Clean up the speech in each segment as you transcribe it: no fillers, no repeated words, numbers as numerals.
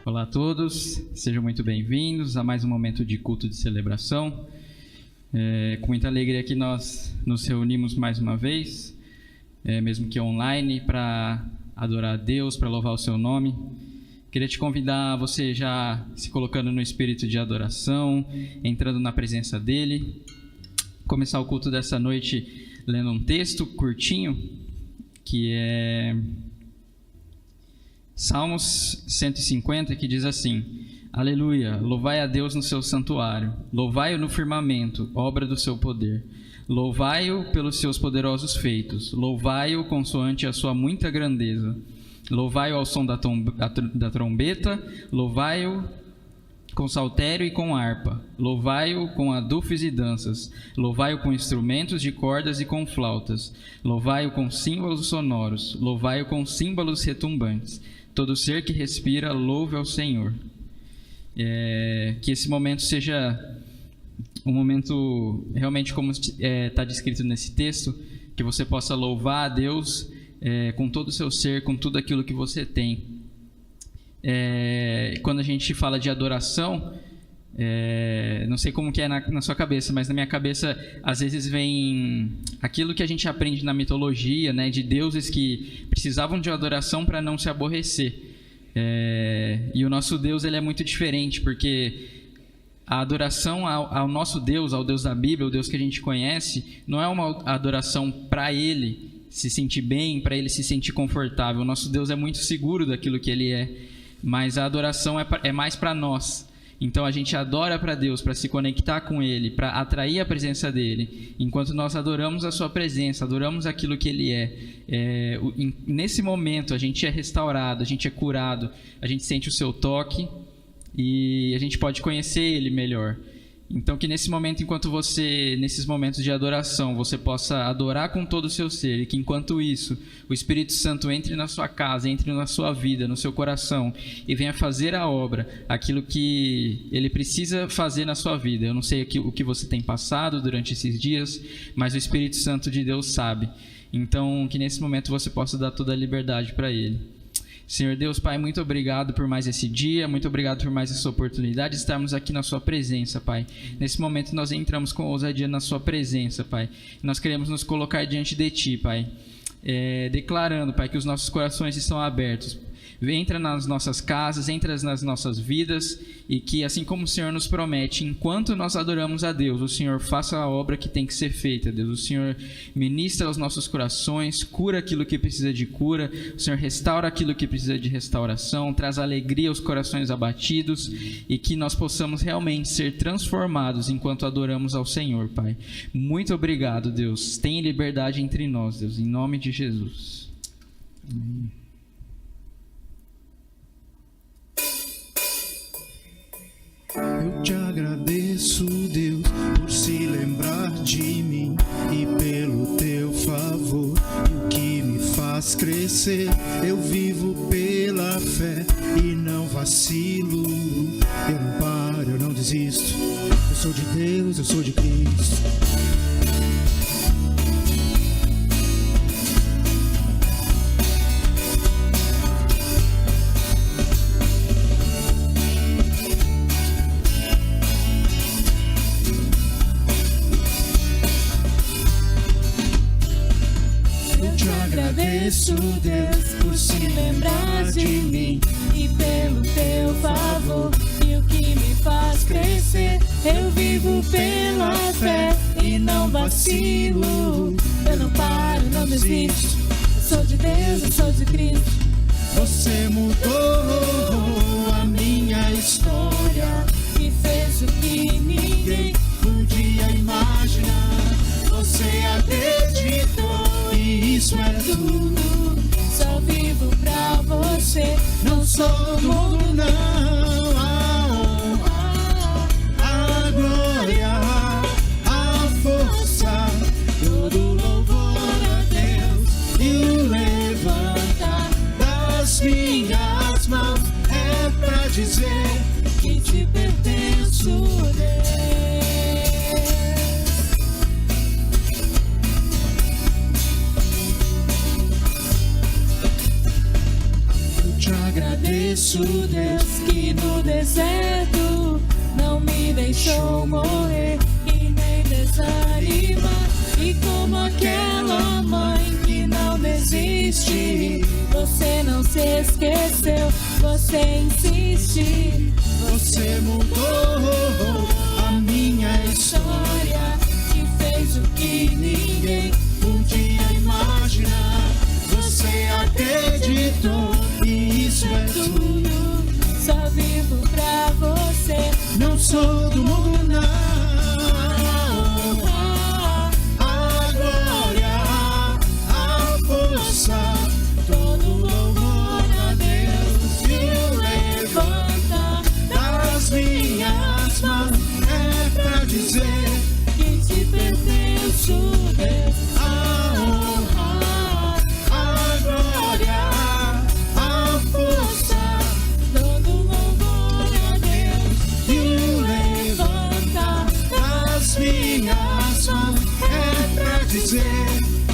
Olá a todos, sejam muito bem-vindos a mais um momento de culto de celebração. Com muita alegria que nós nos reunimos mais uma vez, mesmo que online, para adorar a Deus, para louvar o seu nome. Queria te convidar, você já se colocando no espírito de adoração, entrando na presença dele, começar o culto dessa noite lendo um texto curtinho, que é Salmos 150, que diz assim: Aleluia, louvai a Deus no seu santuário, louvai-o no firmamento, obra do seu poder. Louvai-o pelos seus poderosos feitos, louvai-o consoante a sua muita grandeza. Louvai-o ao som da trombeta, louvai-o com saltério e com harpa, louvai-o com adufes e danças, louvai-o com instrumentos de cordas e com flautas, louvai-o com símbolos sonoros, louvai-o com símbolos retumbantes. Todo ser que respira, louve ao Senhor. Que esse momento seja um momento realmente como está descrito nesse texto, que você possa louvar a Deus com todo o seu ser, com tudo aquilo que você tem. Quando a gente fala de adoração, não sei como que é na sua cabeça, mas na minha cabeça às vezes vem aquilo que a gente aprende na mitologia, né, de deuses que precisavam de adoração para não se aborrecer. E o nosso Deus, ele é muito diferente, porque a adoração ao nosso Deus, ao Deus da Bíblia, o Deus que a gente conhece, não é uma adoração para Ele se sentir bem, para Ele se sentir confortável. O nosso Deus é muito seguro daquilo que Ele é, mas a adoração é mais para nós. Então a gente adora para Deus, para se conectar com Ele, para atrair a presença dEle. Enquanto nós adoramos a Sua presença, adoramos aquilo que Ele nesse momento a gente é restaurado, a gente é curado, a gente sente o Seu toque e a gente pode conhecer Ele melhor. Então que nesse momento, nesses momentos de adoração, você possa adorar com todo o seu ser, e que enquanto isso, o Espírito Santo entre na sua casa, entre na sua vida, no seu coração, e venha fazer a obra, aquilo que Ele precisa fazer na sua vida. Eu não sei o que você tem passado durante esses dias, mas o Espírito Santo de Deus sabe. Então que nesse momento você possa dar toda a liberdade para Ele. Senhor Deus, Pai, muito obrigado por mais esse dia, muito obrigado por mais essa oportunidade de estarmos aqui na Sua presença, Pai. Nesse momento nós entramos com ousadia na Sua presença, Pai. Nós queremos nos colocar diante de Ti, Pai, declarando, Pai, que os nossos corações estão abertos. Entra nas nossas casas, entra nas nossas vidas, e que assim como o Senhor nos promete, enquanto nós adoramos a Deus, o Senhor faça a obra que tem que ser feita, Deus. O Senhor ministra aos nossos corações, cura aquilo que precisa de cura, o Senhor restaura aquilo que precisa de restauração, traz alegria aos corações abatidos, e que nós possamos realmente ser transformados enquanto adoramos ao Senhor, Pai. Muito obrigado, Deus. Tenha liberdade entre nós, Deus, em nome de Jesus. Amém. Eu te agradeço, Deus, por se lembrar de mim e pelo teu favor, e o que me faz crescer. Eu vivo pela fé e não vacilo. Eu não paro, eu não desisto. Eu sou de Deus, eu sou de Cristo. Agradeço, Deus, por se lembrar de mim e pelo teu favor, e o que me faz crescer. Eu vivo pela fé e não vacilo. Eu não paro, não desisto. Eu sou de Deus, eu sou de Cristo. Você mudou a minha história e fez o que ninguém podia imaginar. Você acreditou e isso é tudo. Só vivo pra você. Não sou do mundo, não. A honra, a glória, a força, todo louvor a Deus. E o levantar das minhas mãos é pra dizer que te pertenço, Deus. Agradeço, Deus, que no deserto não me deixou morrer e nem desanimar. E como aquela mãe que não desiste, você não se esqueceu, você insiste. Você mudou a minha história e fez o que ninguém podia imaginar. Você acreditou e isso é tudo. Só vivo pra você. Não sou do mundo, não. A glória, a força, todo louvor a Deus. E o levanta das minhas dizer que te pertenço, Deus. A honra, a glória, a força, todo louvor a Deus. E o levantar das minhas mãos é pra dizer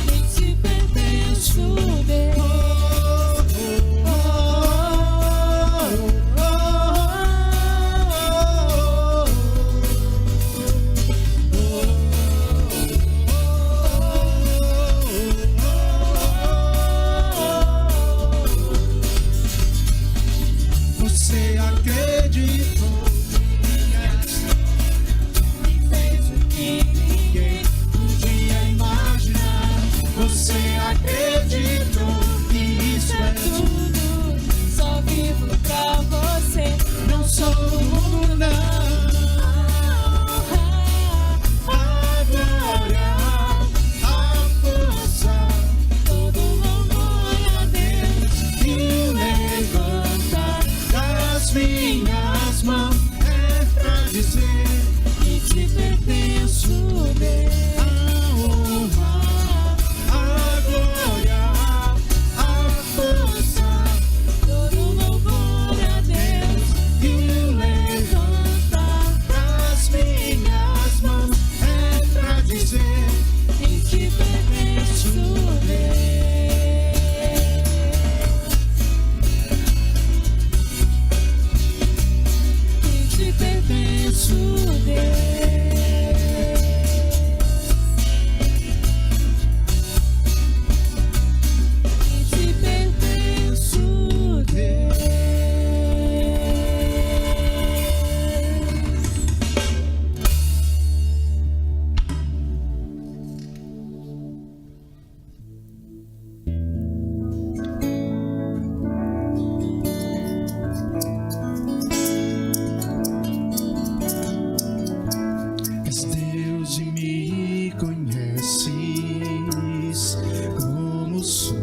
que te pertenço, Deus. Você acreditou e fez o que ninguém podia imaginar. Você acreditou que isso é tudo, só vivo pra você. Não sou do mundo, não. A glória, a força, todo louvor a Deus. E o levantar das minhas mãos é pra dizer que te pertenço, Deus. A honra, a glória, a força, todo louvor a Deus. E o levantar das minhas mãos é pra dizer que te pertenço, Deus. Que te pertenço, Deus. Que te pertenço, Deus. És Deus e me conheces como sou.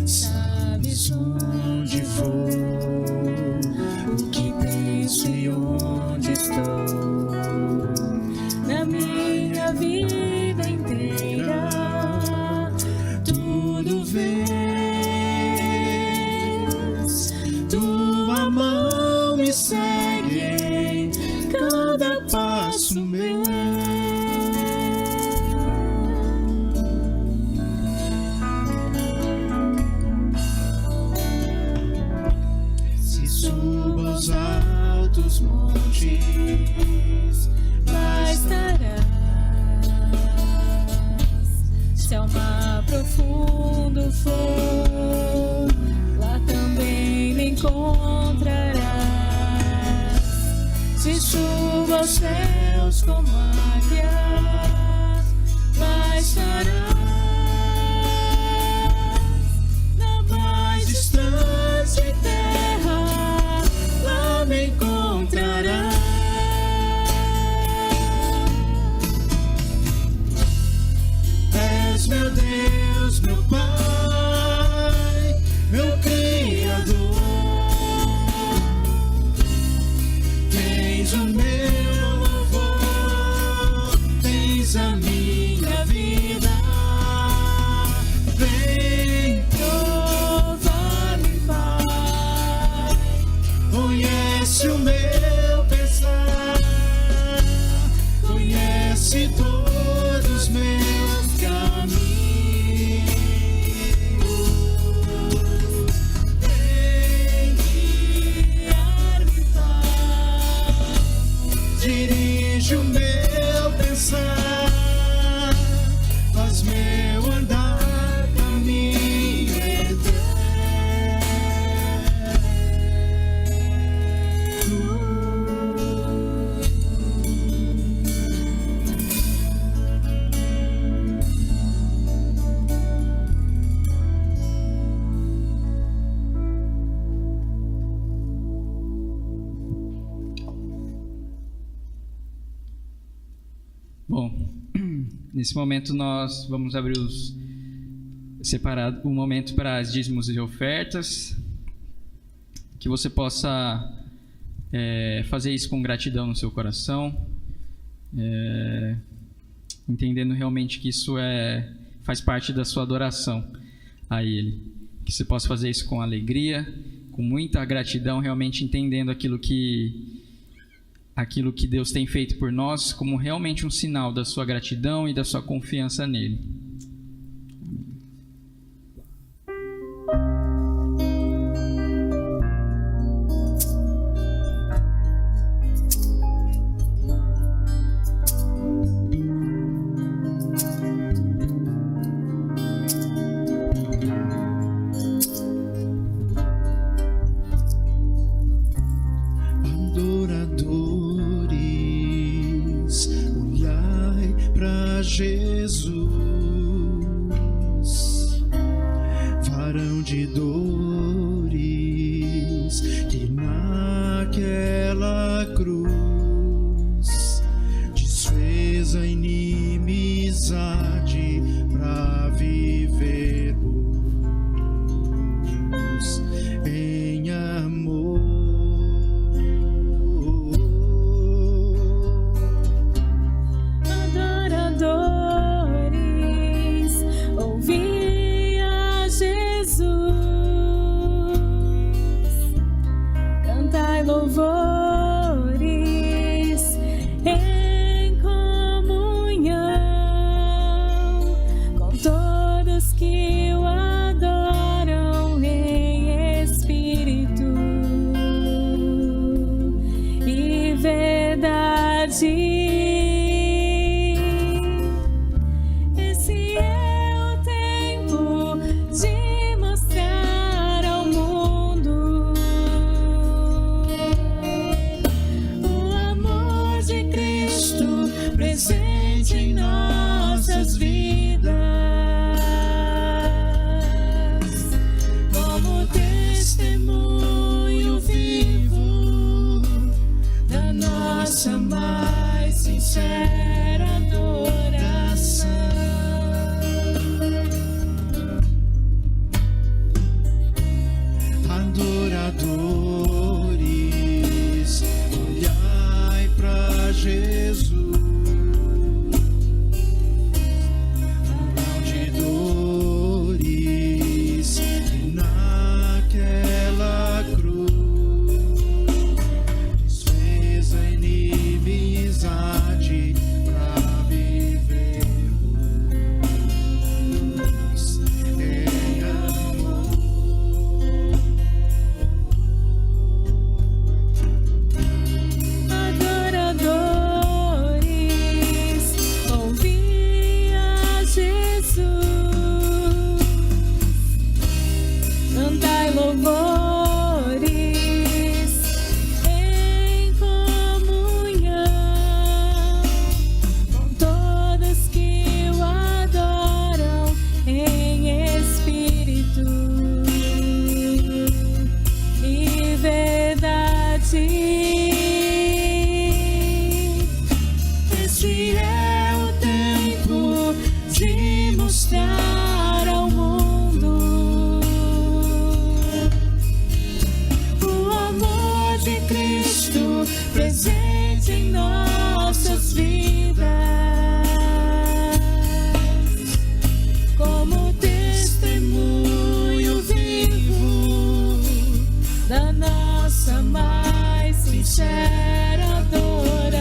Sabes onde vou, o que penso e onde estou. Na minha vida inteira, tudo vês. Tua mão me segue em cada passo meu. Se subo aos altos montes, lá estarás. Se ao mar profundo for, lá também me encontrarás. Se subo aos céus como águia, lá estarás. Na mais distante terra, lá me encontrarás. És meu Deus, meu Pai, meu Criador. Tens o meu louvor, tens a minha vida. Vem provar-me, Pai. Conhece o meu pensar, conhece todos os meus caminhos. Vem guiar-me, Pai. Dirige o meu pensar, faz meu andar caminho eterno. Bom, nesse momento nós vamos abrir separado um momento para as dízimos e ofertas, que você possa fazer isso com gratidão no seu coração, entendendo realmente que isso faz parte da sua adoração a Ele. Que você possa fazer isso com alegria, com muita gratidão, realmente entendendo aquilo que Deus tem feito por nós como realmente um sinal da sua gratidão e da sua confiança nele. Jesus, varão de dores, que naquela cruz desfez a inimizade para vivermos em amor. Louvores em comunhão com todos que o adoram em espírito e verdade. Esse é o tempo de mostrar ao mundo presente em nossas vidas, como testemunho vivo da nossa mais sincera adoração. Adoradores, olhai para Jesus, esse é o tempo de mostrar ao mundo o amor de Cristo presente em nossas vidas, como testemunho vivo da nossa mais sincera adoração.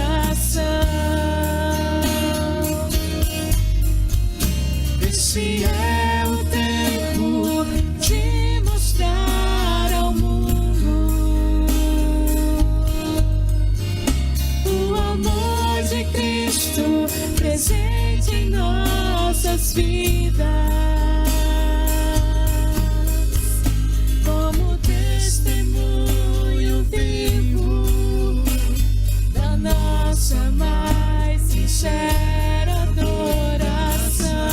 Esse é o tempo de mostrar ao mundo o amor de Cristo presente em nossas vidas, como testemunho vivo da nossa mais sincera adoração,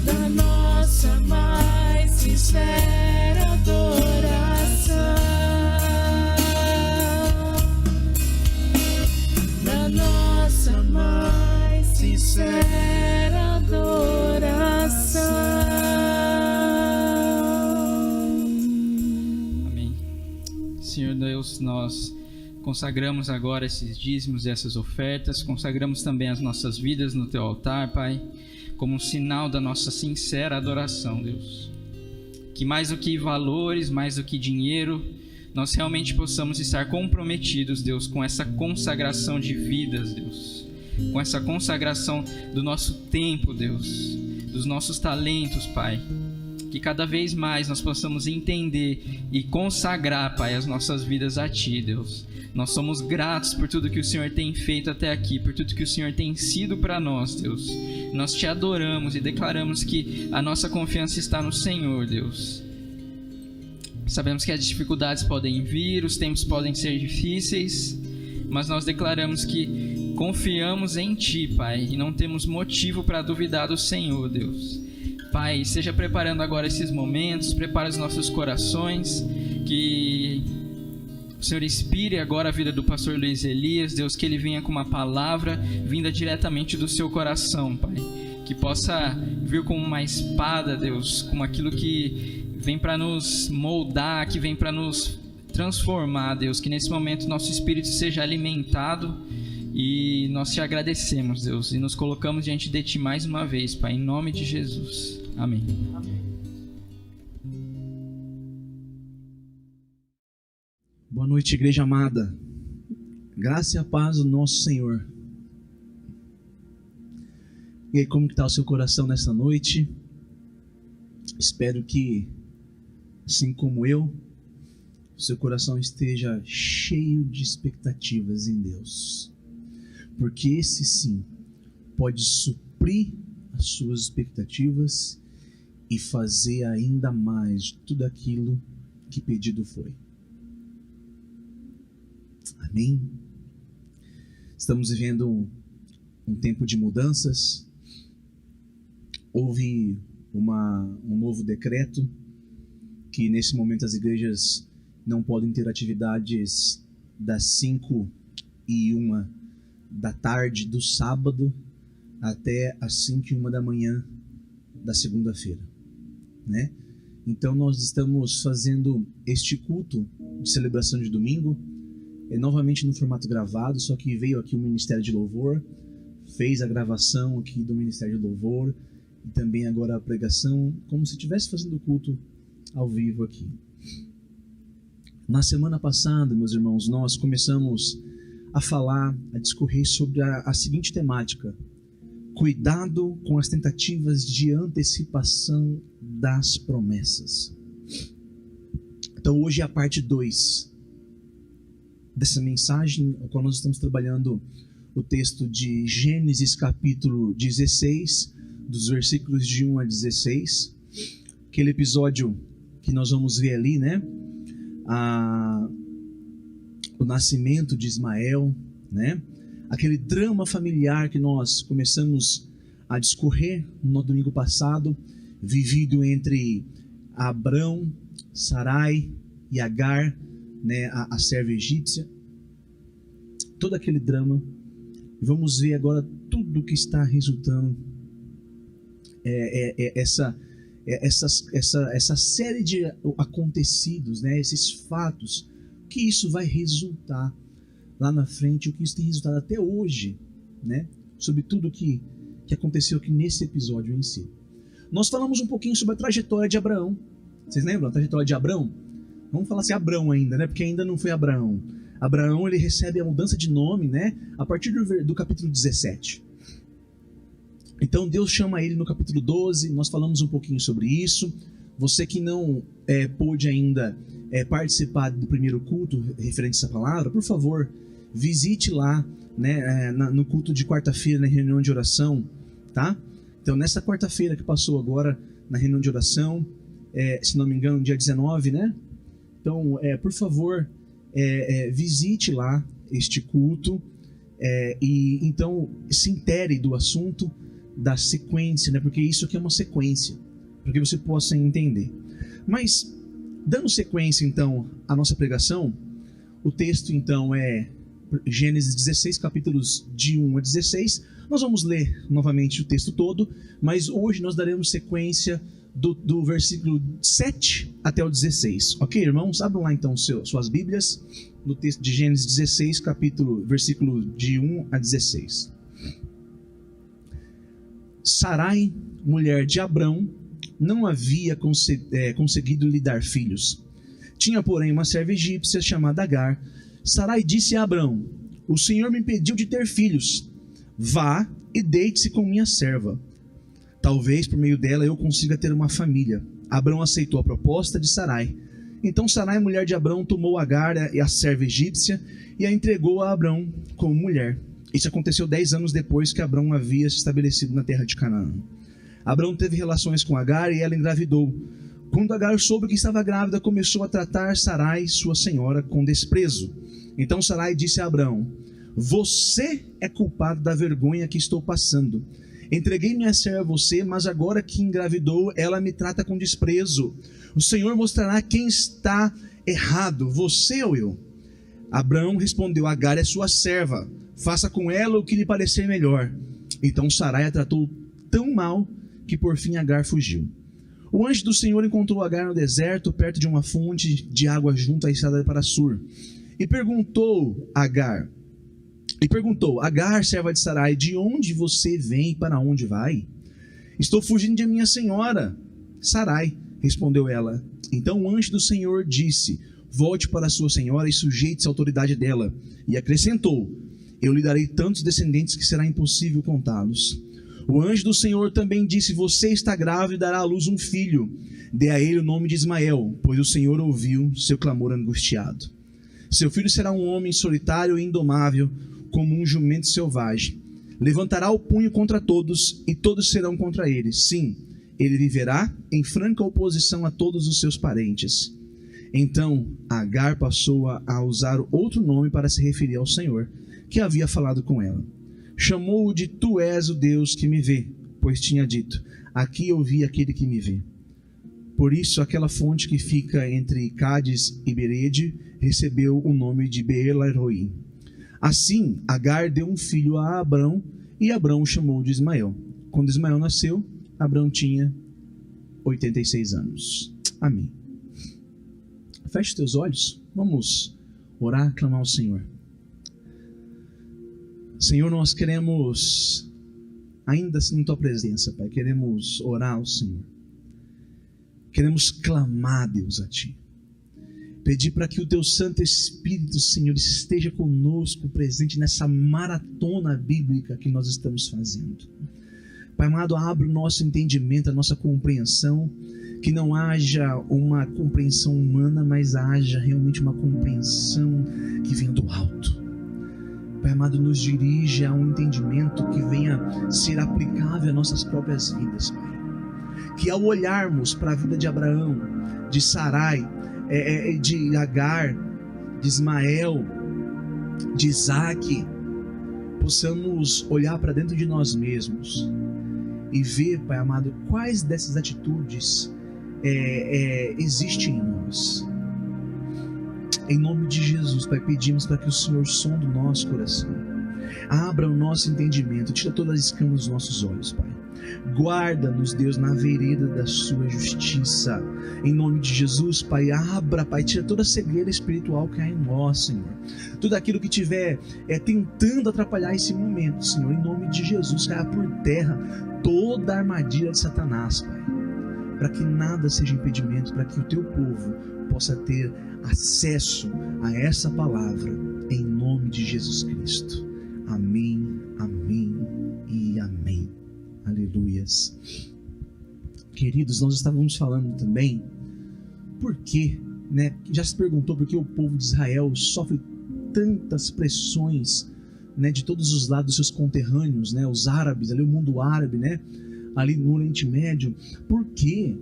da nossa mais sincera adoração, da nossa mais Deus, nós consagramos agora esses dízimos e essas ofertas, consagramos também as nossas vidas no Teu altar, Pai, como um sinal da nossa sincera adoração, Deus. Que mais do que valores, mais do que dinheiro, nós realmente possamos estar comprometidos, Deus, com essa consagração de vidas, Deus, com essa consagração do nosso tempo, Deus, dos nossos talentos, Pai. Que cada vez mais nós possamos entender e consagrar, Pai, as nossas vidas a Ti, Deus. Nós somos gratos por tudo que o Senhor tem feito até aqui, por tudo que o Senhor tem sido para nós, Deus. Nós Te adoramos e declaramos que a nossa confiança está no Senhor, Deus. Sabemos que as dificuldades podem vir, os tempos podem ser difíceis, mas nós declaramos que confiamos em Ti, Pai, e não temos motivo para duvidar do Senhor, Deus. Pai, seja preparando agora esses momentos, prepara os nossos corações, que o Senhor inspire agora a vida do pastor Luiz Elias, Deus, que ele venha com uma palavra vinda diretamente do seu coração, Pai, que possa vir como uma espada, Deus, como aquilo que vem para nos moldar, que vem para nos transformar, Deus, que nesse momento nosso espírito seja alimentado. E nós Te agradecemos, Deus, e nos colocamos diante de Ti mais uma vez, Pai, em nome de Jesus. Amém. Boa noite, igreja amada. Graça e a paz do nosso Senhor. E aí, como está o seu coração nessa noite? Espero que, assim como eu, o seu coração esteja cheio de expectativas em Deus. Porque esse sim pode suprir as suas expectativas e fazer ainda mais de tudo aquilo que pedido foi. Amém? Estamos vivendo um tempo de mudanças. Houve um novo decreto que nesse momento as igrejas não podem ter atividades das 5h01 da tarde do sábado até as 5h01 da manhã da segunda-feira, né? Então nós estamos fazendo este culto de celebração de domingo, novamente no formato gravado, só que veio aqui o Ministério de Louvor, fez a gravação aqui do Ministério de Louvor e também agora a pregação, como se estivesse fazendo o culto ao vivo aqui. Na semana passada, meus irmãos, nós começamos a falar, a discorrer sobre a seguinte temática: cuidado com as tentativas de antecipação das promessas. Então hoje é a parte 2 dessa mensagem, a qual nós estamos trabalhando o texto de Gênesis capítulo 16, dos versículos de 1 a 16, aquele episódio que nós vamos ver ali, né? O nascimento de Ismael, né? Aquele drama familiar que nós começamos a discorrer no domingo passado, vivido entre Abrão, Sarai e Agar, né? A serva egípcia. Todo aquele drama. E vamos ver agora tudo que está resultando essa série de acontecidos, né? Esses fatos, o que isso vai resultar lá na frente, o que isso tem resultado até hoje, né? Sobre tudo que aconteceu aqui nesse episódio em si. Nós falamos um pouquinho sobre a trajetória de Abraão. Vocês lembram a trajetória de Abraão? Vamos falar assim, Abrão ainda, né? Porque ainda não foi Abraão. Abraão, ele recebe a mudança de nome, né? A partir do capítulo 17. Então Deus chama ele no capítulo 12, nós falamos um pouquinho sobre isso. Você que não pôde ainda participar do primeiro culto referente a essa palavra, por favor, visite lá, né, no culto de quarta-feira, na reunião de oração, tá? Então nessa quarta-feira que passou agora, na reunião de oração, se não me engano, dia 19, né? Então, por favor, visite lá este culto e então se intere do assunto, da sequência, né? Porque isso aqui é uma sequência, para que você possa entender. Mas, dando sequência então à nossa pregação, o texto então é Gênesis 16, capítulos de 1 a 16. Nós vamos ler novamente o texto todo, mas hoje nós daremos sequência do versículo 7 até o 16. Ok, irmãos? Abram lá então suas Bíblias no texto de Gênesis 16, versículo de 1 a 16. Sarai, mulher de Abrão, não havia conseguido lhe dar filhos. Tinha, porém, uma serva egípcia chamada Agar. Sarai disse a Abrão: o Senhor me impediu de ter filhos. Vá e deite-se com minha serva. Talvez por meio dela eu consiga ter uma família. Abrão aceitou a proposta de Sarai. Então Sarai, mulher de Abrão, tomou Agar e a serva egípcia e a entregou a Abrão como mulher. Isso aconteceu 10 anos depois que Abrão havia se estabelecido na terra de Canaã. Abrão teve relações com Agar e ela engravidou. Quando Agar soube que estava grávida, começou a tratar Sarai, sua senhora, com desprezo. Então Sarai disse a Abrão: você é culpado da vergonha que estou passando. Entreguei minha serva a você, mas agora que engravidou, ela me trata com desprezo. O Senhor mostrará quem está errado, você ou eu. Abrão respondeu: Agar é sua serva, faça com ela o que lhe parecer melhor. Então Sarai a tratou tão mal que por fim Agar fugiu. O anjo do Senhor encontrou Agar no deserto, perto de uma fonte de água junto à estrada para Sur. E perguntou, Agar, serva de Sarai, de onde você vem e para onde vai? Estou fugindo de minha senhora. Sarai, respondeu ela. Então o anjo do Senhor disse: volte para sua senhora e sujeite-se à autoridade dela. E acrescentou: eu lhe darei tantos descendentes que será impossível contá-los. O anjo do Senhor também disse: você está grávida e dará à luz um filho. Dê a ele o nome de Ismael, pois o Senhor ouviu seu clamor angustiado. Seu filho será um homem solitário e indomável, como um jumento selvagem. Levantará o punho contra todos, e todos serão contra ele. Sim, ele viverá em franca oposição a todos os seus parentes. Então Agar passou a usar outro nome para se referir ao Senhor, que havia falado com ela. Chamou-o de Tu és o Deus que me vê, pois tinha dito: aqui eu vi aquele que me vê. Por isso aquela fonte que fica entre Cádiz e Berede recebeu o nome de Beer-lahai. Assim Agar deu um filho a Abrão, e Abrão o chamou de Ismael. Quando Ismael nasceu, Abrão tinha 86 anos. Amém. Feche teus olhos, vamos orar, clamar ao Senhor. Senhor, nós queremos, ainda assim em Tua presença, Pai, queremos orar ao Senhor. Queremos clamar, Deus, a Ti. Pedir para que o Teu Santo Espírito, Senhor, esteja conosco, presente nessa maratona bíblica que nós estamos fazendo. Pai amado, abre o nosso entendimento, a nossa compreensão, que não haja uma compreensão humana, mas haja realmente uma compreensão que venha do alto. Pai amado, nos dirige a um entendimento que venha ser aplicável às nossas próprias vidas, Pai. Que ao olharmos para a vida de Abraão, de Sarai, de Agar, de Ismael, de Isaac, possamos olhar para dentro de nós mesmos e ver, Pai amado, quais dessas atitudes existem em nós. Em nome de Jesus, Pai, pedimos para que o Senhor sonde o nosso coração, abra o nosso entendimento, tira todas as escamas dos nossos olhos, Pai. Guarda-nos, Deus, na vereda da sua justiça. Em nome de Jesus, Pai, abra, Pai, tira toda a cegueira espiritual que há em nós, Senhor. Tudo aquilo que estiver tentando atrapalhar esse momento, Senhor, em nome de Jesus, caia por terra toda a armadilha de Satanás, Pai. Para que nada seja impedimento, para que o Teu povo possa ter acesso a essa palavra, em nome de Jesus Cristo. Amém, amém e amém. Aleluias. Queridos, nós estávamos falando também por que, já se perguntou por que o povo de Israel sofre tantas pressões, de todos os lados dos seus conterrâneos, os árabes, ali o mundo árabe, ali no Oriente Médio. Por que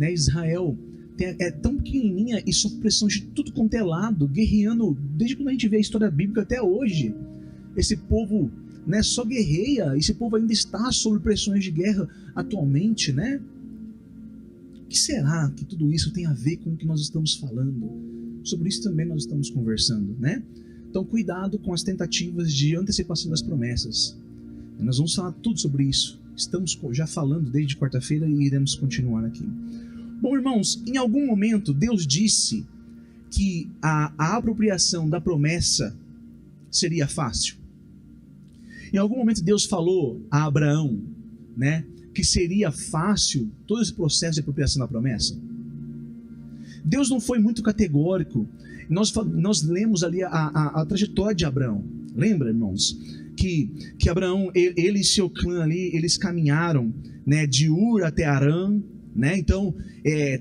Israel é tão pequenininha e sofre pressão de tudo quanto é lado, guerreando, desde quando a gente vê a história bíblica até hoje? Esse povo só guerreia, esse povo ainda está sob pressões de guerra atualmente, O que será que tudo isso tem a ver com o que nós estamos falando? Sobre isso também nós estamos conversando, Então cuidado com as tentativas de antecipação das promessas. Nós vamos falar tudo sobre isso, estamos já falando desde quarta-feira e iremos continuar aqui. Bom, irmãos, em algum momento Deus disse que a apropriação da promessa seria fácil. Em algum momento Deus falou a Abraão, né, que seria fácil todo esse processo de apropriação da promessa. Deus não foi muito categórico. Nós lemos ali a trajetória de Abraão. Lembra, irmãos, que Abraão, ele e seu clã ali, eles caminharam, né, de Ur até Harã, né? Então,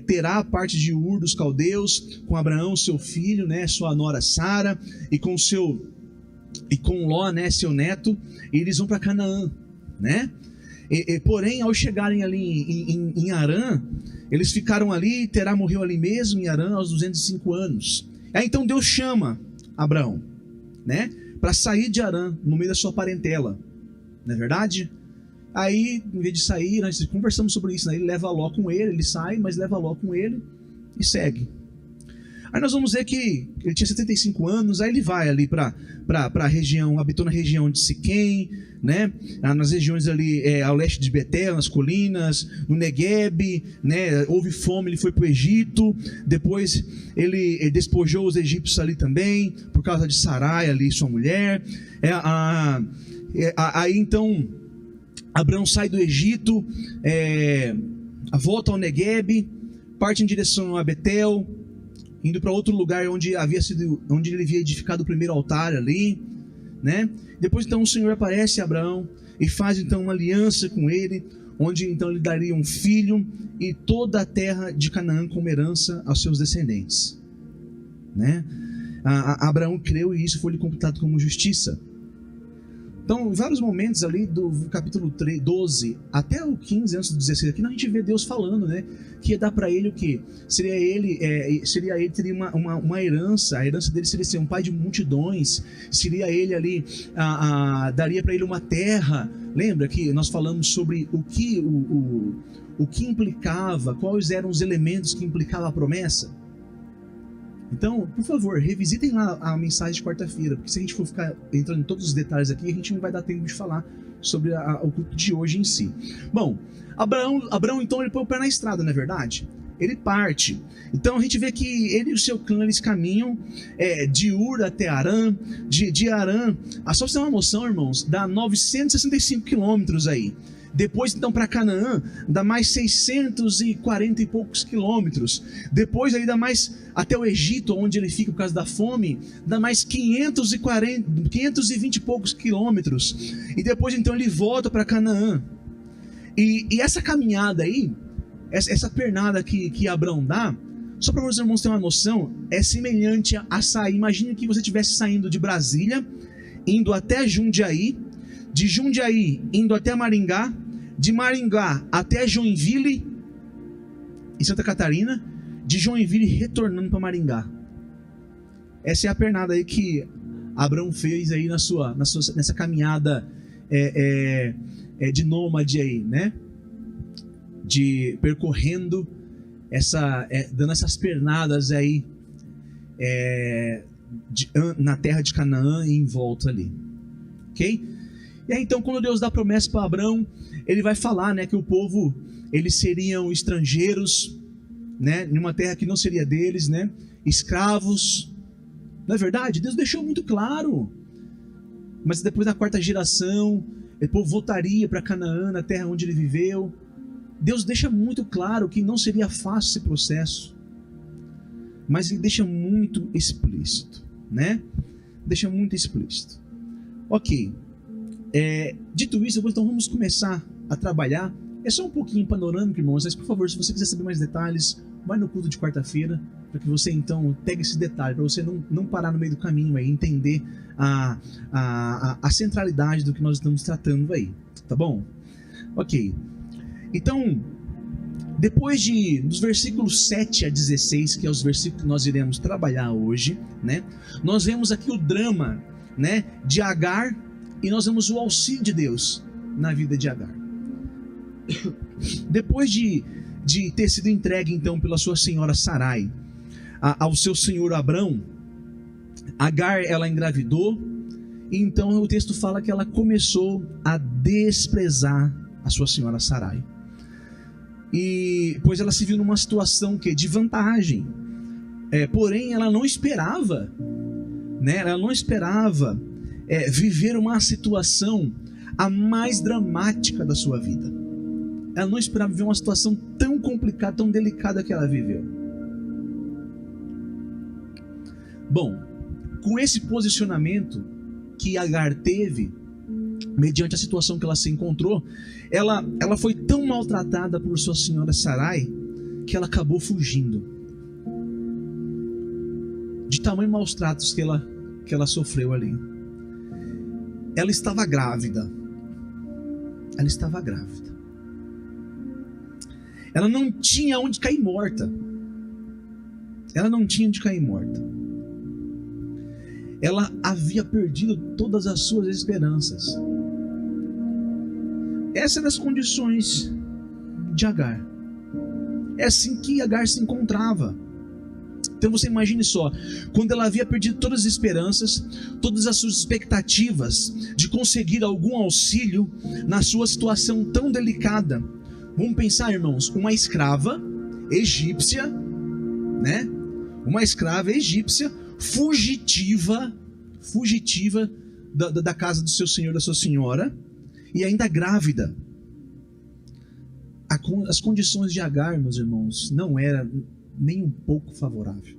terá a parte de Ur dos caldeus com Abraão, seu filho, né, sua nora Sara, e com Ló, né, seu neto, e eles vão para Canaã, né? Porém, ao chegarem ali em Harã, eles ficaram ali. Terá morreu ali mesmo em Harã aos 205 anos. Aí então Deus chama Abraão, né, para sair de Harã no meio da sua parentela, não é verdade? Aí, em vez de sair, nós conversamos sobre isso, né? Ele leva Ló com ele, ele sai, mas leva Ló com ele e segue. Aí nós vamos ver que ele tinha 75 anos, aí ele vai ali para a região, habitou na região de Siquém, né? Nas regiões ali ao leste de Betel, nas colinas, no Neguebe, né? Houve fome, ele foi para o Egito, depois ele despojou os egípcios ali também, por causa de Sarai ali, sua mulher. Aí então Abraão sai do Egito, volta ao Neguebe, parte em direção a Betel, indo para outro lugar onde ele havia edificado o primeiro altar ali, né? Depois então o Senhor aparece a Abraão e faz então uma aliança com ele, onde então ele daria um filho e toda a terra de Canaã como herança aos seus descendentes, né? Abraão creu e isso foi-lhe computado como justiça. Então, em vários momentos ali do capítulo 12 até o 15, antes do 16 aqui, a gente vê Deus falando, né, que ia dar para ele o quê? Seria ele teria uma herança. A herança dele seria ser um pai de multidões. Seria ele ali, daria para ele uma terra. Lembra que nós falamos sobre o que implicava, quais eram os elementos que implicavam a promessa? Então, por favor, revisitem lá a mensagem de quarta-feira, porque se a gente for ficar entrando em todos os detalhes aqui, a gente não vai dar tempo de falar sobre o culto de hoje em si. Bom, Abraão então ele põe o pé na estrada, não é verdade? Ele parte. Então a gente vê que ele e o seu clã, eles caminham de Ur até Harã, de Harã, só para você ter uma noção, irmãos, dá 965 quilômetros aí. Depois então para Canaã dá mais 640 e poucos quilômetros. Depois aí dá mais até o Egito, onde ele fica por causa da fome, dá mais 520 e poucos quilômetros. E depois então ele volta para Canaã. E essa caminhada aí, essa pernada que Abraão dá, só para os irmãos terem uma noção, é semelhante a sair. Imagine que você estivesse saindo de Brasília, indo até Jundiaí, de Jundiaí indo até Maringá, de Maringá até Joinville, em Santa Catarina, de Joinville retornando para Maringá. Essa é a pernada aí que Abraão fez aí nessa caminhada de nômade aí, né? Percorrendo dando essas pernadas aí na terra de Canaã e em volta ali, ok? E aí então, quando Deus dá promessa para Abraão, ele vai falar, né, que o povo, eles seriam estrangeiros, né, numa terra que não seria deles, né, escravos. Não é verdade? Deus deixou muito claro. Mas depois, na quarta geração, o povo voltaria para Canaã, na terra onde ele viveu. Deus deixa muito claro que não seria fácil esse processo, mas ele deixa muito explícito, né? Deixa muito explícito. Ok. Dito isso, então vamos começar a trabalhar. É só um pouquinho panorâmico, irmãos, mas por favor, se você quiser saber mais detalhes, vai no culto de quarta-feira, para que você então pegue esse detalhe, para você não parar no meio do caminho aí, entender a centralidade do que nós estamos tratando aí, tá bom? Ok. Então, depois dos versículos 7 a 16, que é os versículos que nós iremos trabalhar hoje, né, nós vemos aqui o drama, né, de Agar, e nós vemos o auxílio de Deus na vida de Agar. Depois de ter sido entregue então pela sua senhora Sarai ao seu senhor Abrão, Agar, ela engravidou, e então o texto fala que ela começou a desprezar a sua senhora Sarai. E pois ela se viu numa situação de vantagem. Porém, ela não esperava, né? Ela não esperava viver uma situação a mais dramática da sua vida. Ela não esperava viver uma situação tão complicada, tão delicada que ela viveu. Bom, com esse posicionamento que Agar teve, mediante a situação que ela se encontrou, ela foi tão maltratada por sua senhora Sarai que ela acabou fugindo. De tamanho maus tratos que ela sofreu ali. Ela estava grávida. Ela estava grávida. Ela não tinha onde cair morta. Ela não tinha onde cair morta. Ela havia perdido todas as suas esperanças. Essas eram as condições de Agar. É assim que Agar se encontrava. Então você imagine só, quando ela havia perdido todas as esperanças, todas as suas expectativas de conseguir algum auxílio na sua situação tão delicada. Vamos pensar, irmãos, uma escrava egípcia, né? Uma escrava egípcia, fugitiva da casa do seu senhor, da sua senhora, e ainda grávida. As condições de Agar, meus irmãos, não eram nem um pouco favorável.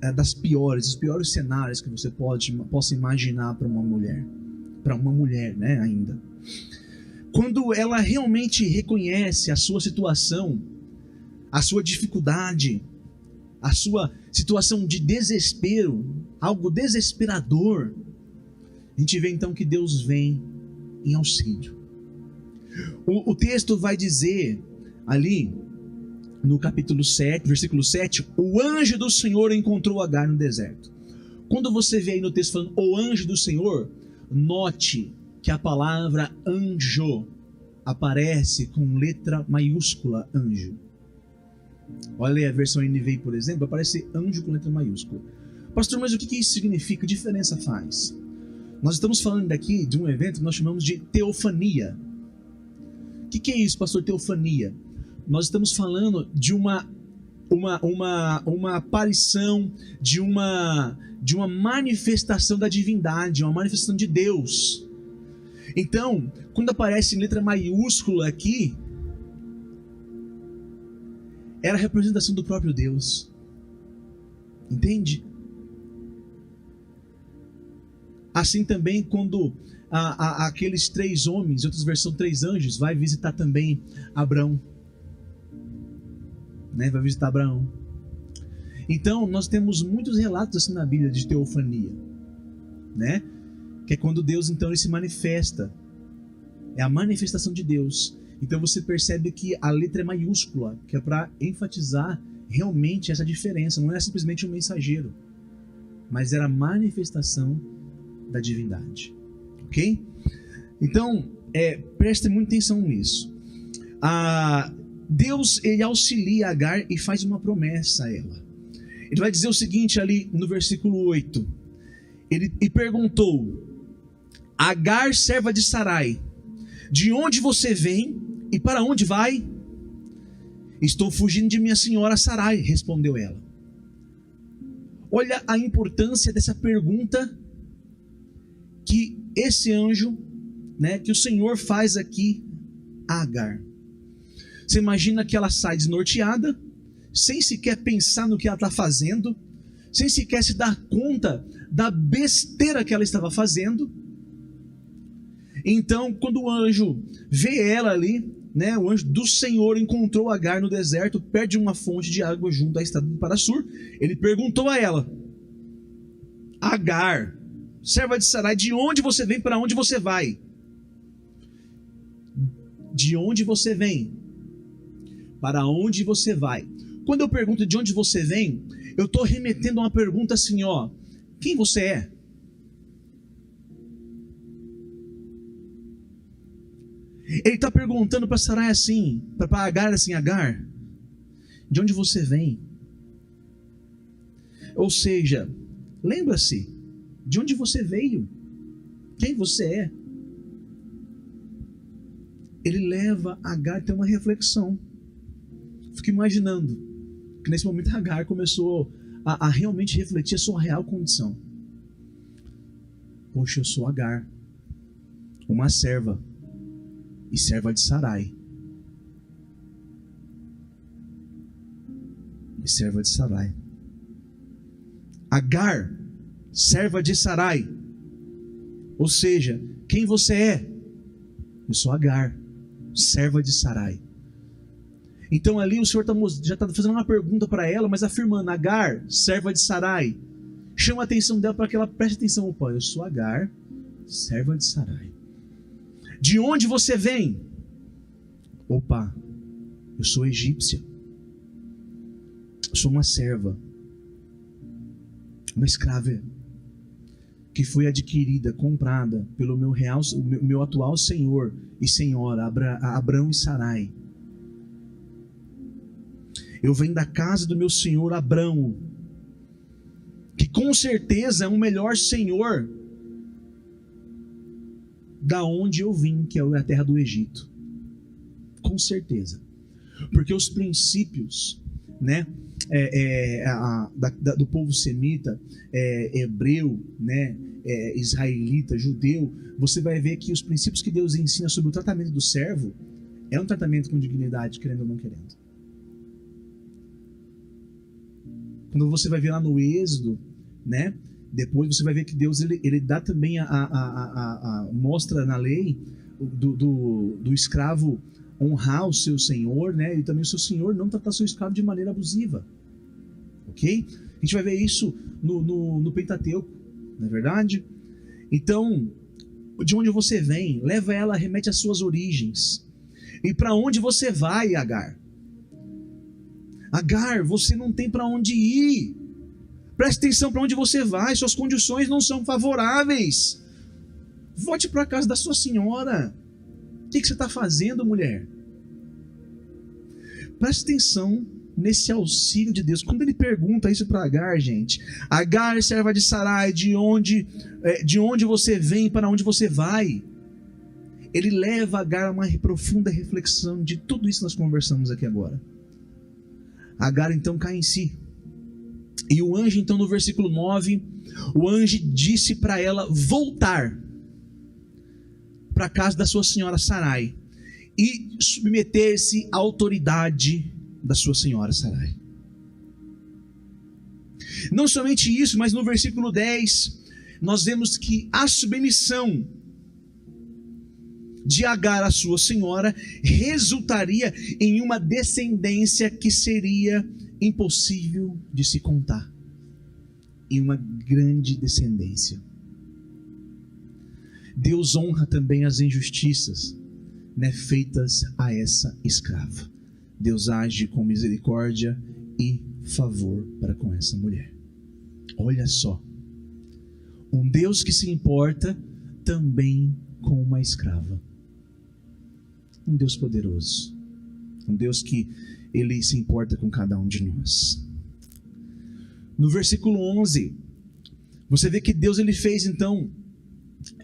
Era dos piores cenários que você possa imaginar para uma mulher, né, ainda. Quando ela realmente reconhece a sua situação, a sua dificuldade, a sua situação de desespero, algo desesperador, a gente vê então que Deus vem em auxílio. O texto vai dizer ali no capítulo 7, versículo 7, o anjo do Senhor encontrou Agar no deserto. Quando você vê aí no texto falando o anjo do Senhor, note que a palavra anjo aparece com letra maiúscula, anjo. Olha aí a versão NVI, por exemplo, aparece anjo com letra maiúscula. Pastor, mas o que isso significa? Que diferença faz? Nós estamos falando daqui de um evento que nós chamamos de teofania. O que é isso, pastor, teofania? Nós estamos falando de uma aparição, de uma manifestação da divindade, uma manifestação de Deus. Então, quando aparece em letra maiúscula aqui, era a representação do próprio Deus. Entende? Assim também quando aqueles 3 homens, em outras versões 3 anjos, vai visitar também Abrão. Né? Vai visitar Abraão. Então, nós temos muitos relatos assim na Bíblia de teofania, né? Que é quando Deus então ele se manifesta. É a manifestação de Deus. Então você percebe que a letra é maiúscula, que é para enfatizar realmente essa diferença. Não é simplesmente um mensageiro, mas era a manifestação da divindade. Ok? Então, preste muita atenção nisso. Deus ele auxilia Agar e faz uma promessa a ela. Ele vai dizer o seguinte ali no versículo 8. Ele perguntou: Agar, serva de Sarai, de onde você vem e para onde vai? Estou fugindo de minha senhora Sarai, respondeu ela. Olha a importância dessa pergunta que esse anjo, né, que o Senhor faz aqui a Agar. Você imagina que ela sai desnorteada, sem sequer pensar no que ela está fazendo, sem sequer se dar conta da besteira que ela estava fazendo. Então, quando o anjo vê ela ali, né, o anjo do Senhor encontrou Agar no deserto, perto de uma fonte de água junto à estrada de Parassur. Ele perguntou a ela: Agar, serva de Sarai, de onde você vem, para onde você vai? De onde você vem? Para onde você vai? Quando eu pergunto de onde você vem, eu estou remetendo a uma pergunta assim, ó: quem você é? Ele está perguntando para Sarai assim, para Agar assim: Agar, de onde você vem? Ou seja, lembra-se de onde você veio, quem você é. ele leva Agar a ter uma reflexão. Fico imaginando que nesse momento Agar começou a realmente refletir a sua real condição. Poxa, eu sou Agar, uma serva, e serva de Sarai. E serva de Sarai. Agar, serva de Sarai. Ou seja, quem você é? Eu sou Agar, serva de Sarai. Então ali o Senhor já está fazendo uma pergunta para ela, mas afirmando: Agar, serva de Sarai. Chama a atenção dela para que ela preste atenção. Opa, eu sou Agar, serva de Sarai. De onde você vem? Opa, eu sou egípcia. Eu sou uma serva, uma escrava, que foi adquirida, comprada pelo meu atual senhor e senhora, Abrão e Sarai. Eu venho da casa do meu senhor Abrão, que com certeza é o melhor senhor da onde eu vim, que é a terra do Egito. Com certeza. Porque os princípios, né, do povo semita, hebreu, né, israelita, judeu, você vai ver que os princípios que Deus ensina sobre o tratamento do servo é um tratamento com dignidade, querendo ou não querendo. Quando você vai ver lá no Êxodo, né, depois você vai ver que Deus ele dá também mostra na lei do escravo honrar o seu senhor, né, e também o seu senhor não tratar seu escravo de maneira abusiva. Ok? A gente vai ver isso no Pentateuco, não é verdade? Então, de onde você vem, leva ela, remete às suas origens. E para onde você vai, Agar? Agar, você não tem para onde ir. Preste atenção para onde você vai, suas condições não são favoráveis. Volte para a casa da sua senhora. O que você está fazendo, mulher? Preste atenção nesse auxílio de Deus. Quando ele pergunta isso para Agar, gente, Agar, serva de Sarai, de onde você vem, para onde você vai? Ele leva Agar a uma profunda reflexão de tudo isso que nós conversamos aqui agora. Agar então cai em si. E o anjo então no versículo 9, o anjo disse para ela voltar para a casa da sua senhora Sarai e submeter-se à autoridade da sua senhora Sarai. Não somente isso, mas no versículo 10 nós vemos que a submissão de Agar à sua senhora resultaria em uma descendência que seria impossível de se contar, em uma grande descendência. Deus honra também as injustiças, né, feitas a essa escrava. Deus age com misericórdia e favor para com essa mulher. Olha só, um Deus que se importa também com uma escrava. Um Deus poderoso, um Deus que ele se importa com cada um de nós. No versículo 11, você vê que Deus ele fez então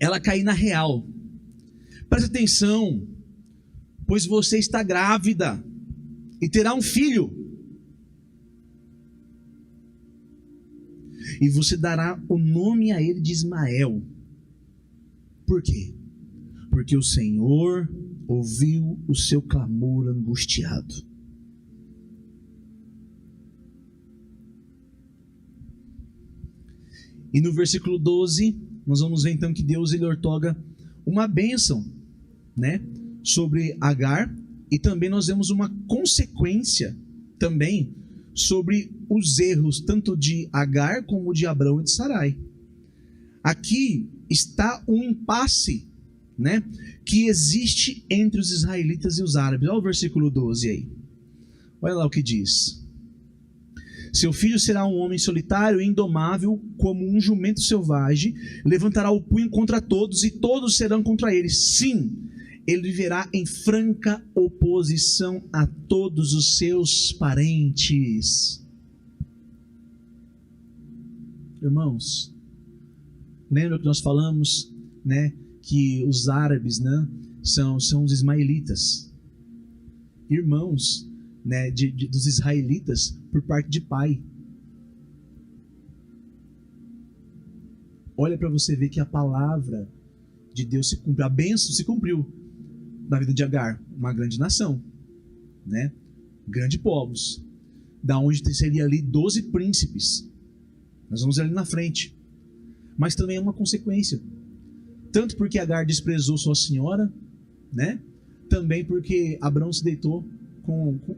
ela cair na real. Presta atenção, pois você está grávida e terá um filho, e você dará o nome a ele de Ismael. Por quê? Porque o Senhor ouviu o seu clamor angustiado. E no versículo 12, nós vamos ver então que Deus ele outorga uma bênção, né, sobre Agar, e também nós vemos uma consequência também sobre os erros tanto de Agar como de Abrão e de Sarai. Aqui está um impasse, né, que existe entre os israelitas e os árabes. Olha o versículo 12 aí. Olha lá o que diz. Seu filho será um homem solitário e indomável, como um jumento selvagem, levantará o punho contra todos e todos serão contra ele. Sim, ele viverá em franca oposição a todos os seus parentes. Irmãos, lembra que nós falamos, né, que os árabes, né, são os ismaelitas, irmãos, né, dos israelitas por parte de pai. Olha para você ver que a palavra de Deus se cumpriu, a bênção se cumpriu na vida de Agar, uma grande nação, né? Grandes povos, da onde seria ali 12 príncipes. Nós vamos ver ali na frente. Mas também é uma consequência, tanto porque Agar desprezou sua senhora, né? Também porque Abrão se deitou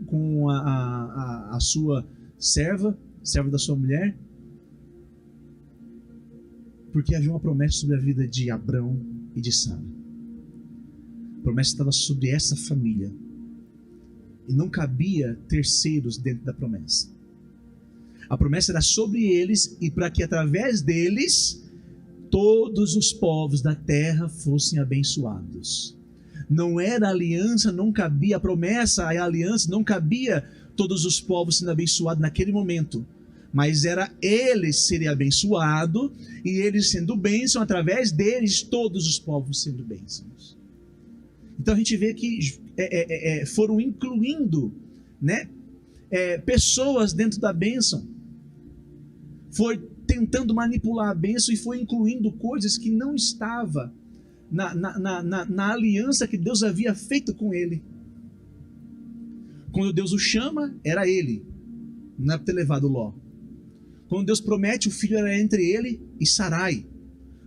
com a sua serva da sua mulher, porque havia uma promessa sobre a vida de Abrão e de Sara. A promessa estava sobre essa família, e não cabia terceiros dentro da promessa. A promessa era sobre eles, e para que através deles todos os povos da terra fossem abençoados. Não era aliança, não cabia a promessa, a aliança, não cabia todos os povos sendo abençoados naquele momento, mas era eles serem abençoados, e eles sendo bênção, através deles todos os povos sendo bênçãos. Então a gente vê que foram incluindo, né, pessoas dentro da bênção, foi tentando manipular a bênção e foi incluindo coisas que não estavam na aliança que Deus havia feito com ele. Quando Deus o chama, era ele, não era para ter levado Ló. Quando Deus promete, o filho era entre ele e Sarai,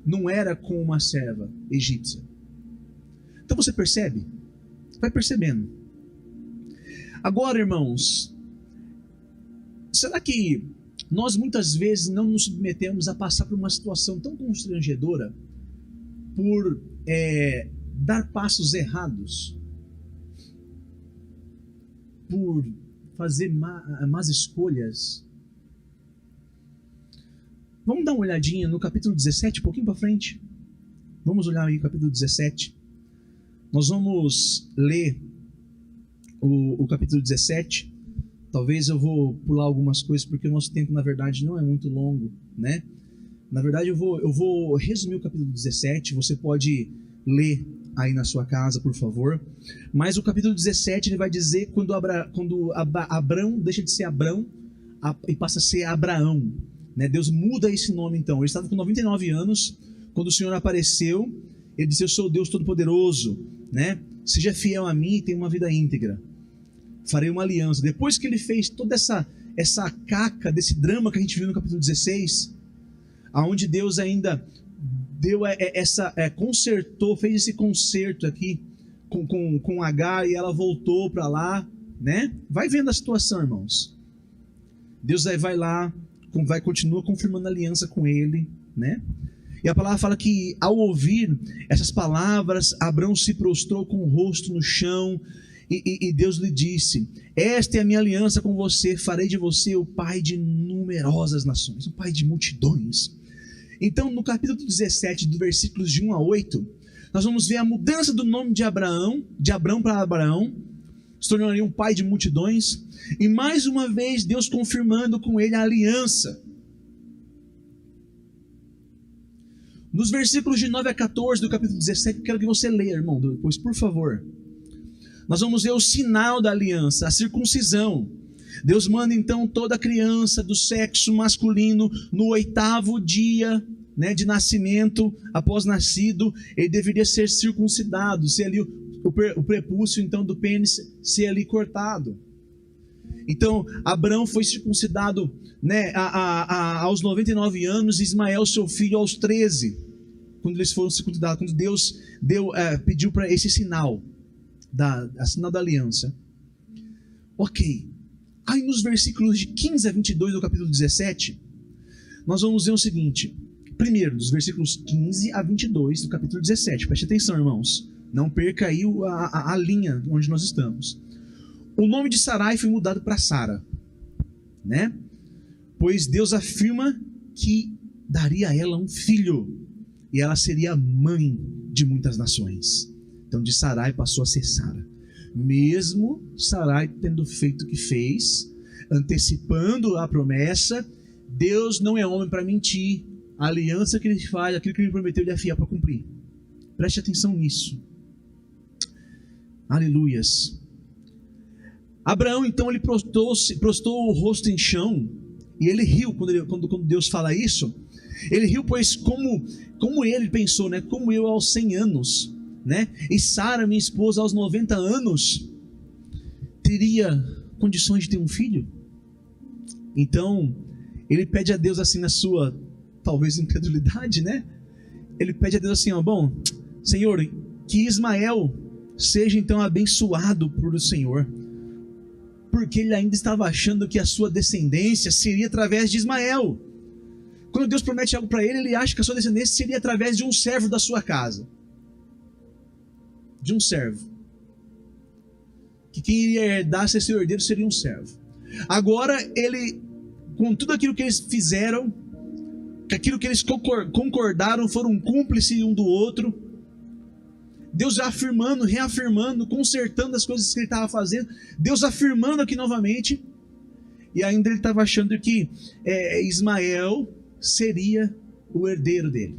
não era com uma serva egípcia. Então você percebe? Vai percebendo. Agora, irmãos, será que nós muitas vezes não nos submetemos a passar por uma situação tão constrangedora por dar passos errados, por fazer más escolhas? Vamos dar uma olhadinha no capítulo 17, um pouquinho para frente. Vamos olhar aí o capítulo 17. Nós vamos ler o capítulo 17. Talvez eu vou pular algumas coisas, porque o nosso tempo, na verdade, não é muito longo, né? Na verdade, eu vou resumir o capítulo 17. Você pode ler aí na sua casa, por favor. Mas o capítulo 17, ele vai dizer quando Abrão deixa de ser Abrão e passa a ser Abraão, né? Deus muda esse nome, então. Ele estava com 99 anos, quando o Senhor apareceu. Ele disse: eu sou o Deus Todo-Poderoso, né? Seja fiel a mim e tenha uma vida íntegra. Farei uma aliança. Depois que ele fez toda essa caca desse drama que a gente viu no capítulo 16, aonde Deus ainda deu consertou, fez esse conserto aqui com Agar, e ela voltou para lá, né? Vai vendo a situação, irmãos. Deus vai lá, continua confirmando a aliança com ele, né? E a palavra fala que ao ouvir essas palavras, Abrão se prostrou com o rosto no chão, e Deus lhe disse: esta é a minha aliança com você, farei de você o pai de numerosas nações, o pai de multidões. Então, no capítulo 17, do versículos de 1 a 8, nós vamos ver a mudança do nome de Abrão para Abraão, se tornaria um pai de multidões, e mais uma vez Deus confirmando com ele a aliança. Nos versículos de 9 a 14 do capítulo 17, quero que você leia, irmão, depois, por favor. Nós vamos ver o sinal da aliança, a circuncisão. Deus manda então toda criança do sexo masculino, no 8º dia, né, de nascimento, após nascido, ele deveria ser circuncidado, ser ali o prepúcio então do pênis ser ali cortado. Então Abrão foi circuncidado, né, aos 99 anos, e Ismael, seu filho, aos 13, quando eles foram circuncidados, quando Deus pediu para esse sinal, sinal da aliança. Ok. Aí nos versículos de 15 a 22 do capítulo 17, nós vamos ver o seguinte. Primeiro, dos versículos 15 a 22 do capítulo 17. Preste atenção, irmãos. Não perca aí a linha onde nós estamos. O nome de Sarai foi mudado para Sara, né? Pois Deus afirma que daria a ela um filho, e ela seria mãe de muitas nações. Então de Sarai passou a ser Sara. Mesmo Sarai tendo feito o que fez, antecipando a promessa, Deus não é homem para mentir. A aliança que ele faz, aquilo que ele prometeu, ele é fiel para cumprir. Preste atenção nisso. Aleluias. Abraão, então, ele prostou o rosto em chão, e ele riu quando Deus fala isso. Ele riu, pois como ele pensou, né? Como eu aos 100 anos, né? E Sara, minha esposa, aos 90 anos, teria condições de ter um filho? Então, ele pede a Deus assim na sua, talvez, incredulidade, né? Ele pede a Deus assim, ó, bom, Senhor, que Ismael seja então abençoado por o Senhor, porque ele ainda estava achando que a sua descendência seria através de Ismael. Quando Deus promete algo para ele, ele acha que a sua descendência seria através de um servo da sua casa. De um servo. Que quem iria herdar, ser seu herdeiro, seria um servo. Agora, ele, com tudo aquilo que eles fizeram, que aquilo que eles concordaram, foram cúmplices um do outro, Deus afirmando, reafirmando, consertando as coisas que ele estava fazendo, Deus afirmando aqui novamente, e ainda ele estava achando que Ismael seria o herdeiro dele.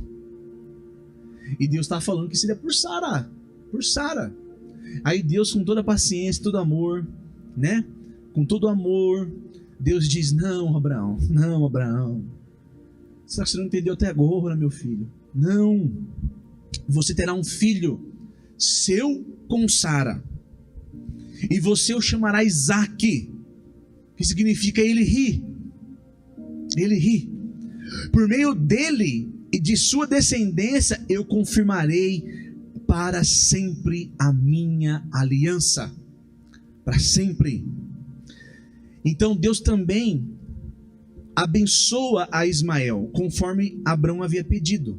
E Deus estava falando que seria por Sara. Aí Deus, com toda a paciência, todo amor, né? Com todo amor, Deus diz, não, Abraão, será que você não entendeu até agora, meu filho? Não, você terá um filho seu com Sara, e você o chamará Isaque, que significa ele ri. Por meio dele e de sua descendência eu confirmarei para sempre a minha aliança. Para sempre. Então Deus também abençoa a Ismael, conforme Abraão havia pedido.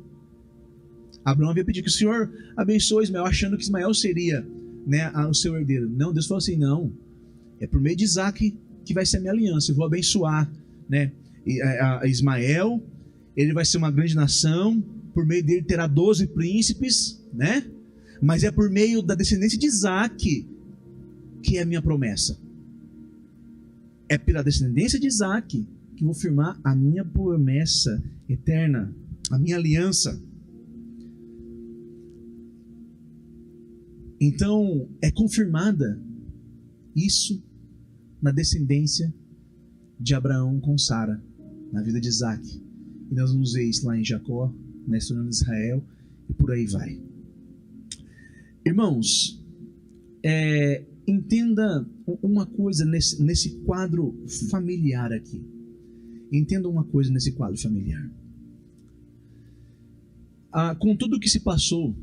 Abraão havia pedido que o Senhor abençoe Ismael, achando que Ismael seria, né, o seu herdeiro. Não, Deus falou assim, não, é por meio de Isaque que vai ser a minha aliança, eu vou abençoar, né, a Ismael, ele vai ser uma grande nação, por meio dele terá 12 príncipes, né, mas é por meio da descendência de Isaque que é a minha promessa. É pela descendência de Isaque que eu vou firmar a minha promessa eterna, a minha aliança. Então, é confirmada isso na descendência de Abraão com Sara, na vida de Isaque. E nós vamos ver isso lá em Jacó, na história de Israel, e por aí vai. Irmãos, entenda uma coisa nesse quadro familiar aqui. Entenda uma coisa nesse quadro familiar. Com tudo o que se passou,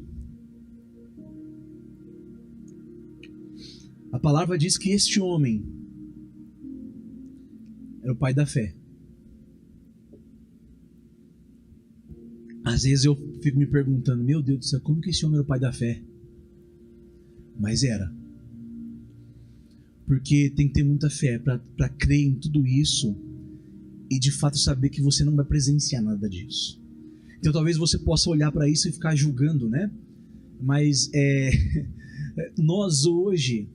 a palavra diz que este homem era o pai da fé. Às vezes eu fico me perguntando, meu Deus do céu, como que esse homem era o pai da fé? Mas era. Porque tem que ter muita fé para crer em tudo isso e de fato saber que você não vai presenciar nada disso. Então talvez você possa olhar para isso e ficar julgando, né? Mas nós hoje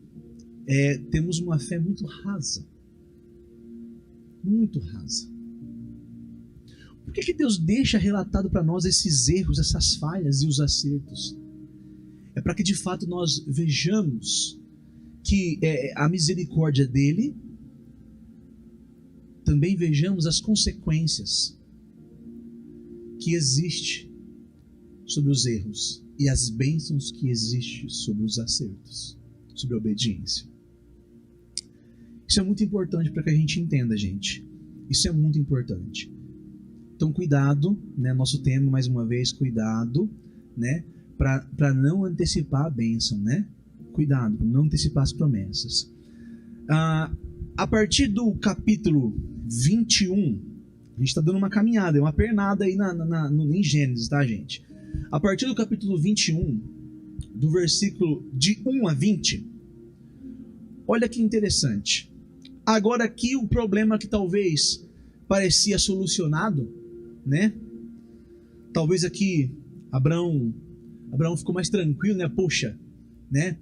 temos uma fé muito rasa. Muito rasa. Por que Deus deixa relatado para nós esses erros, essas falhas e os acertos? É para que de fato nós vejamos que a misericórdia dele, também vejamos as consequências que existem sobre os erros e as bênçãos que existem sobre os acertos, sobre a obediência. Isso é muito importante para que a gente entenda, gente. Isso é muito importante. Então, cuidado, né? Nosso tema, mais uma vez, cuidado, né? Para não antecipar a bênção, né? Cuidado, para não antecipar as promessas. A partir do capítulo 21, a gente está dando uma caminhada, uma pernada aí em Gênesis, tá, gente? A partir do capítulo 21, do versículo de 1 a 20, olha que interessante. Agora aqui o problema que talvez parecia solucionado, né? Talvez aqui Abraão ficou mais tranquilo, né? Poxa, né?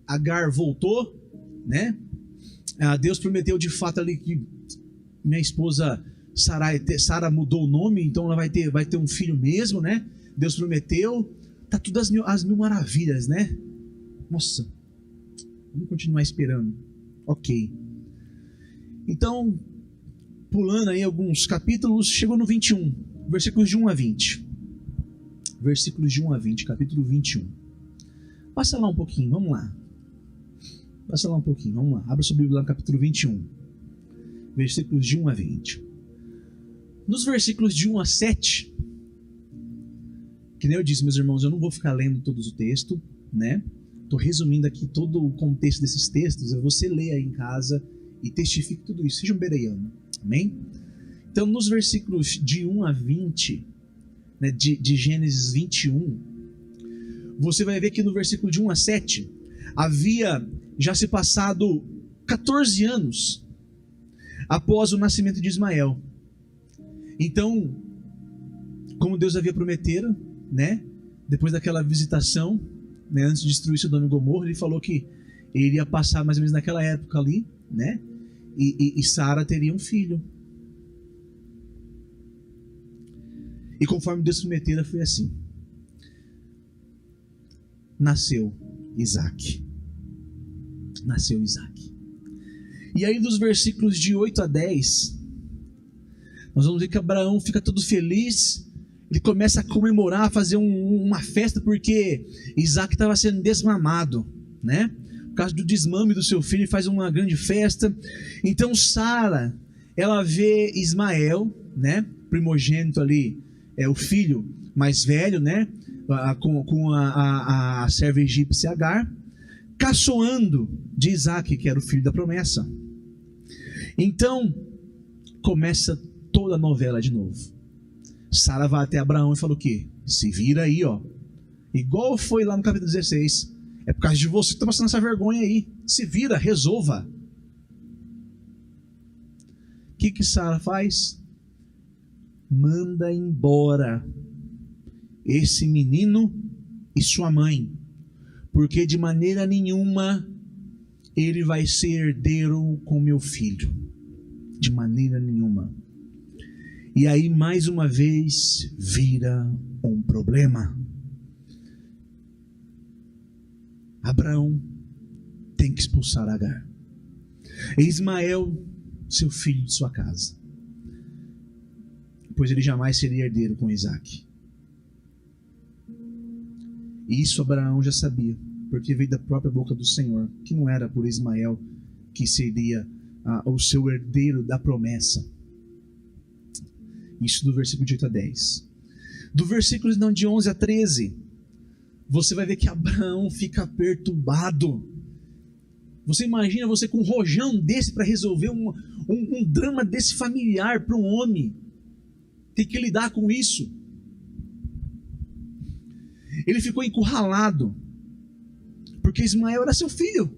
Agar voltou, né? Deus prometeu de fato ali que minha esposa Sara mudou o nome, então ela vai ter um filho mesmo, né? Deus prometeu, tá tudo às mil maravilhas, né? Nossa, vamos continuar esperando. Ok. Então, pulando aí alguns capítulos, chegou no 21, versículos de 1 a 20. Versículos de 1 a 20, capítulo 21. Passa lá um pouquinho, vamos lá. Passa lá um pouquinho, vamos lá. Abra sua Bíblia lá no capítulo 21, versículos de 1 a 20. Nos versículos de 1 a 7, que nem eu disse, meus irmãos, eu não vou ficar lendo todos o texto, né? Estou resumindo aqui todo o contexto desses textos. Você lê aí em casa e testifique tudo isso. Seja um bereano. Amém? Então, nos versículos de 1 a 20, né, de Gênesis 21, você vai ver que no versículo de 1 a 7, havia já se passado 14 anos após o nascimento de Ismael. Então, como Deus havia prometido, né, depois daquela visitação, né, antes de destruir Sodoma e Gomorra, ele falou que ele iria passar mais ou menos naquela época ali, né, e Sara teria um filho. E conforme Deus prometera, foi assim. Nasceu Isaac. Nasceu Isaac. E aí dos versículos de 8 a 10, nós vamos ver que Abraão fica todo feliz. Ele começa a comemorar, a fazer uma festa, porque Isaac estava sendo desmamado, né? Por causa do desmame do seu filho, ele faz uma grande festa. Então Sara, ela vê Ismael, né? Primogênito ali, o filho mais velho, né? Com a serva egípcia Agar, caçoando de Isaac, que era o filho da promessa. Então começa toda a novela de novo. Sara vai até Abraão e fala o quê? Se vira aí, ó. Igual foi lá no capítulo 16. É por causa de você que está passando essa vergonha aí. Se vira, resolva. O que Sara faz? Manda embora esse menino e sua mãe, porque de maneira nenhuma ele vai ser herdeiro com meu filho. De maneira nenhuma. E aí, mais uma vez, vira um problema. Abraão tem que expulsar Agar. E Ismael, seu filho de sua casa. Pois ele jamais seria herdeiro com Isaac. E isso Abraão já sabia, porque veio da própria boca do Senhor, que não era por Ismael que seria o seu herdeiro da promessa. Isso do versículo de 8 a 10. Do versículo de 11 a 13, você vai ver que Abraão fica perturbado. Você imagina você com um rojão desse para resolver um drama desse familiar para um homem. Tem que lidar com isso. Ele ficou encurralado, porque Ismael era seu filho.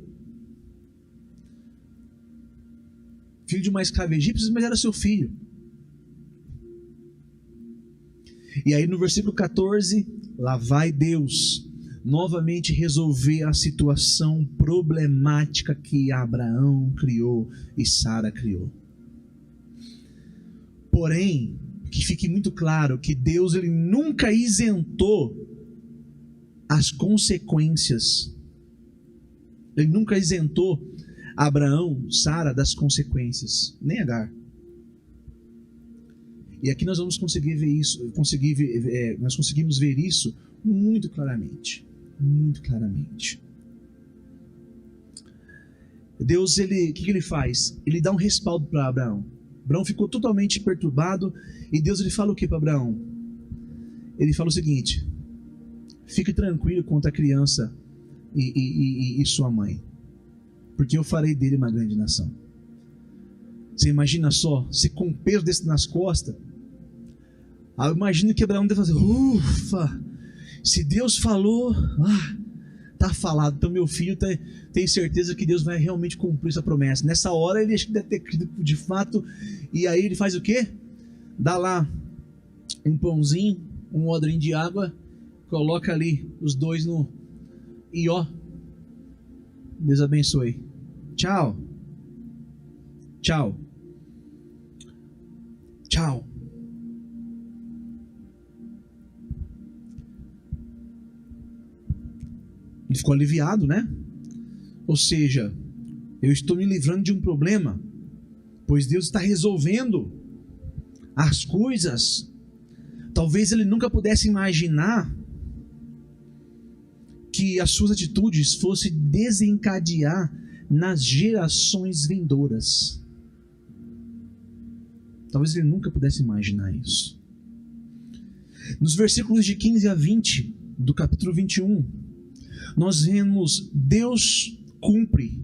Filho de uma escrava egípcia, mas era seu filho. E aí no versículo 14, lá vai Deus novamente resolver a situação problemática que Abraão criou e Sara criou. Porém, que fique muito claro que Deus ele nunca isentou as consequências. Ele nunca isentou Abraão, Sara das consequências, nem Agar. E aqui nós vamos conseguir ver isso, nós conseguimos ver isso muito claramente. Muito claramente. Deus, o que ele faz? Ele dá um respaldo para Abraão. Abraão ficou totalmente perturbado e Deus ele fala o que para Abraão? Ele fala o seguinte: fique tranquilo quanto a criança e sua mãe, porque eu farei dele uma grande nação. Você imagina só, se com um peso desse nas costas, eu imagino que Abraão deve fazer, ufa, se Deus falou, tá falado, então meu filho tem certeza que Deus vai realmente cumprir essa promessa. Nessa hora ele acho que deve ter crido de fato, e aí ele faz o quê? Dá lá um pãozinho, um odrinho de água, coloca ali os dois e ó, Deus abençoe. Tchau. Tchau. Tchau. Ele ficou aliviado, né? Ou seja, eu estou me livrando de um problema, pois Deus está resolvendo as coisas. Talvez ele nunca pudesse imaginar que as suas atitudes fossem desencadear nas gerações vindouras. Talvez ele nunca pudesse imaginar isso. Nos versículos de 15 a 20 do capítulo 21, nós vemos Deus cumpre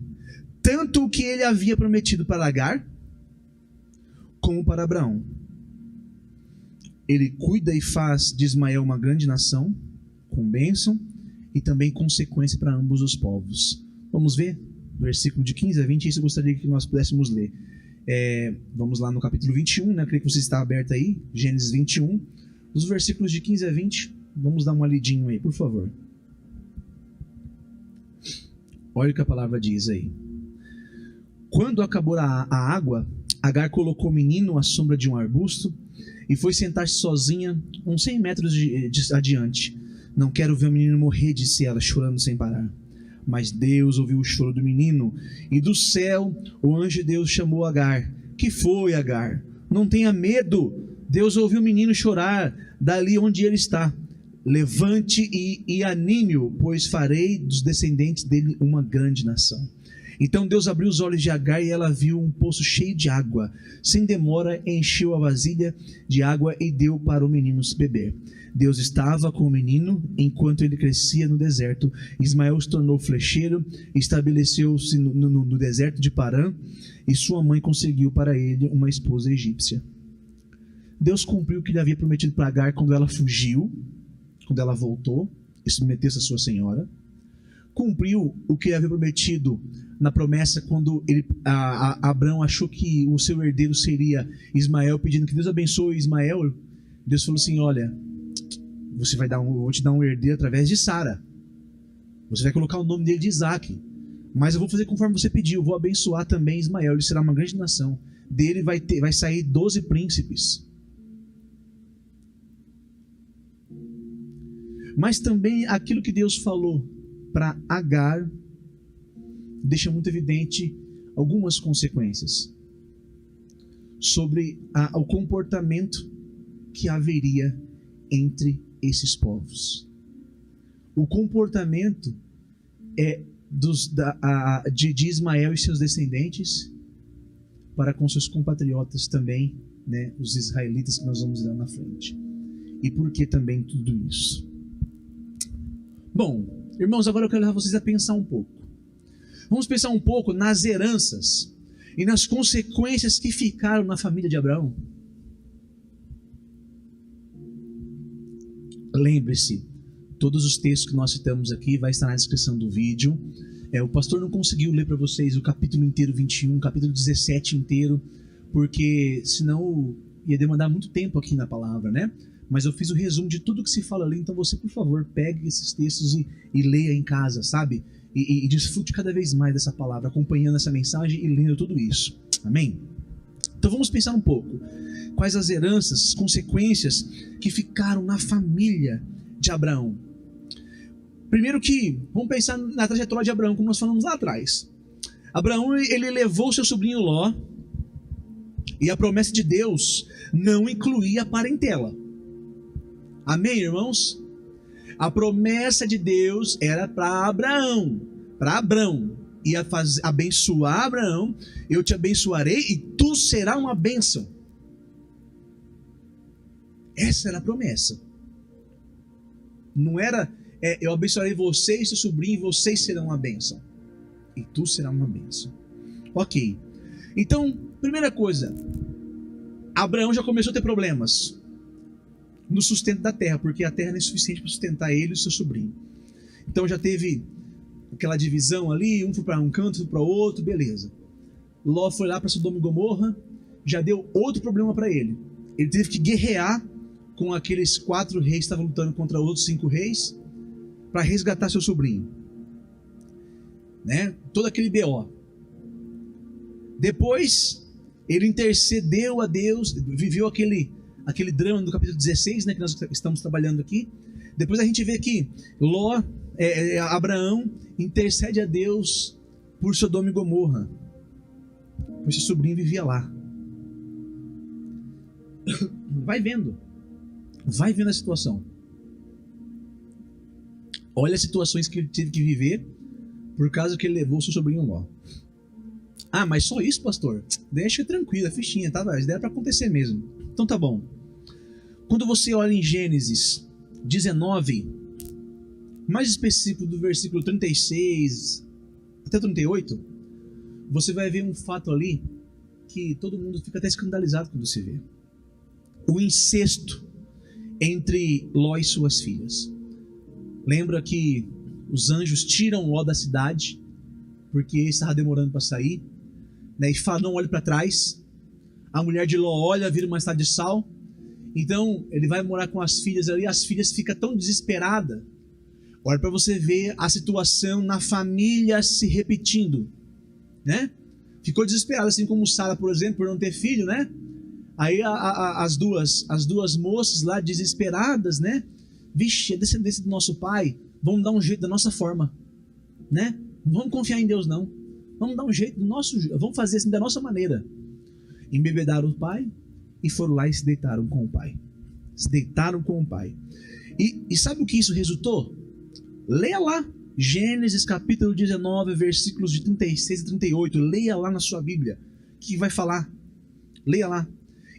tanto o que ele havia prometido para Agar, como para Abraão. Ele cuida e faz de Ismael uma grande nação, com bênção e também consequência para ambos os povos. Vamos ver? Versículo de 15 a 20, isso eu gostaria que nós pudéssemos ler. Vamos lá no capítulo 21, né? Eu creio que você está aberto aí, Gênesis 21. Os versículos de 15 a 20, vamos dar uma lidinha aí, por favor. Olha o que a palavra diz aí. Quando acabou a água, Agar colocou o menino à sombra de um arbusto e foi sentar-se sozinha uns 100 metros adiante. Não quero ver o menino morrer, disse ela, chorando sem parar. Mas Deus ouviu o choro do menino, e do céu o anjo de Deus chamou Agar. Que foi, Agar? Não tenha medo. Deus ouviu o menino chorar dali onde ele está. Levante e anime-o, pois farei dos descendentes dele uma grande nação. Então Deus abriu os olhos de Agar e ela viu um poço cheio de água. Sem demora, encheu a vasilha de água e deu para o menino beber. Deus estava com o menino enquanto ele crescia no deserto. Ismael se tornou flecheiro, estabeleceu-se no deserto de Parã, e sua mãe conseguiu para ele uma esposa egípcia. Deus cumpriu o que ele havia prometido para Agar quando ela fugiu, quando ela voltou e submeteu-se à sua senhora. Cumpriu o que ele havia prometido na promessa quando Abraão achou que o seu herdeiro seria Ismael, pedindo que Deus abençoe Ismael. Deus falou assim: olha, vou te dar um herdeiro através de Sara. Você vai colocar o nome dele de Isaac. Mas eu vou fazer conforme você pediu. Vou abençoar também Ismael. Ele será uma grande nação. Dele vai sair 12 príncipes. Mas também aquilo que Deus falou para Agar deixa muito evidente algumas consequências sobre o comportamento que haveria entre esses povos. O comportamento de Ismael e seus descendentes para com seus compatriotas também, né, os israelitas, que nós vamos ver lá na frente. E por que também tudo isso? Bom, irmãos, agora eu quero levar vocês a pensar um pouco. Vamos pensar um pouco nas heranças e nas consequências que ficaram na família de Abraão. Lembre-se, todos os textos que nós citamos aqui vai estar na descrição do vídeo. O pastor não conseguiu ler para vocês o capítulo inteiro 21, o capítulo 17 inteiro, porque senão ia demandar muito tempo aqui na palavra, né? Mas eu fiz o resumo de tudo que se fala ali, então você, por favor, pegue esses textos e leia em casa, sabe? E desfrute cada vez mais dessa palavra, acompanhando essa mensagem e lendo tudo isso. Amém? Então vamos pensar um pouco. Quais as heranças, as consequências que ficaram na família de Abraão? Primeiro vamos pensar na trajetória de Abraão, como nós falamos lá atrás. Abraão, ele levou seu sobrinho Ló, e a promessa de Deus não incluía a parentela. Amém, irmãos? A promessa de Deus era para Abraão. Ia abençoar Abraão. Eu te abençoarei e tu serás uma bênção. Essa era a promessa. Não era, eu abençoarei você e seu sobrinho, e vocês serão uma bênção. E tu serás uma bênção. Ok. Então, primeira coisa, Abraão já começou a ter problemas no sustento da terra, porque a terra não é suficiente para sustentar ele e o seu sobrinho. Então já teve aquela divisão ali, um foi para um canto, outro para outro, beleza. Ló foi lá para Sodoma e Gomorra, já deu outro problema para ele. Ele teve que guerrear com aqueles 4 reis que estavam lutando contra outros 5 reis para resgatar seu sobrinho, né? Todo aquele BO. Depois ele intercedeu a Deus, viveu aquele drama do capítulo 16, né, que nós estamos trabalhando aqui. Depois a gente vê que Ló Abraão intercede a Deus por Sodoma e Gomorra. Esse sobrinho vivia lá. Vai vendo a situação. Olha as situações que ele teve que viver por causa que ele levou o seu sobrinho Ló. Ah, mas só isso, pastor? Deixa tranquilo, a fichinha, tá? Mas é para acontecer mesmo. Então tá bom. Quando você olha em Gênesis 19, mais específico do versículo 36 até 38, você vai ver um fato ali que todo mundo fica até escandalizado quando se vê. O incesto entre Ló e suas filhas. Lembra que os anjos tiram Ló da cidade porque ele estava demorando para sair, né? E fala, não olhe para trás. A mulher de Ló olha, vira uma estátua de sal. Então ele vai morar com as filhas ali. As filhas ficam tão desesperadas. Olha para você ver a situação na família se repetindo, né? Ficou desesperada, assim como Sara, por exemplo, por não ter filho, né? Aí as duas moças lá desesperadas, né? Vixe, é descendência do nosso pai. Vamos dar um jeito da nossa forma, né? Não vamos confiar em Deus, não. Vamos dar um jeito do nosso, vamos fazer assim da nossa maneira. Embebedaram o pai e foram lá e se deitaram com o pai. Se deitaram com o pai. E sabe o que isso resultou? Leia lá. Gênesis capítulo 19, versículos de 36 e 38. Leia lá na sua Bíblia. O que vai falar? Leia lá.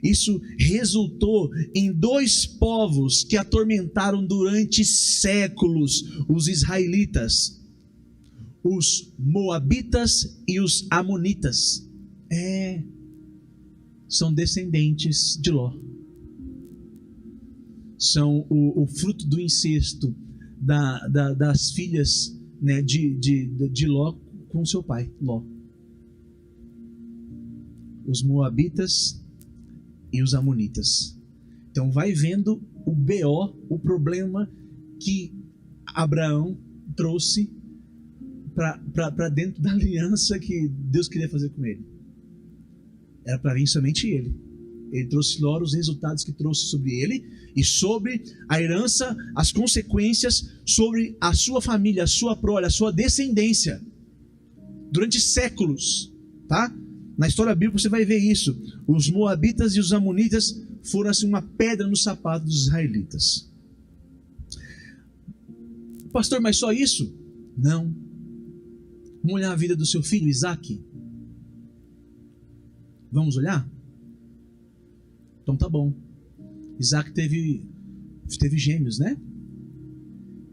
Isso resultou em 2 povos que atormentaram durante séculos os israelitas: os moabitas e os amonitas. São descendentes de Ló. São o fruto do incesto das filhas, né, de Ló com seu pai, Ló. Os moabitas e os amonitas. Então vai vendo o BO, o problema que Abraão trouxe para dentro da aliança que Deus queria fazer com ele. Era para vir somente ele. Ele trouxe logo os resultados que trouxe sobre ele e sobre a herança, as consequências sobre a sua família, a sua prole, a sua descendência. Durante séculos, tá? Na história bíblica você vai ver isso. Os moabitas e os amonitas foram assim uma pedra no sapato dos israelitas. Pastor, mas só isso? Não. Vamos olhar a vida do seu filho Isaac? Vamos olhar? Então tá bom. Isaac teve gêmeos, né?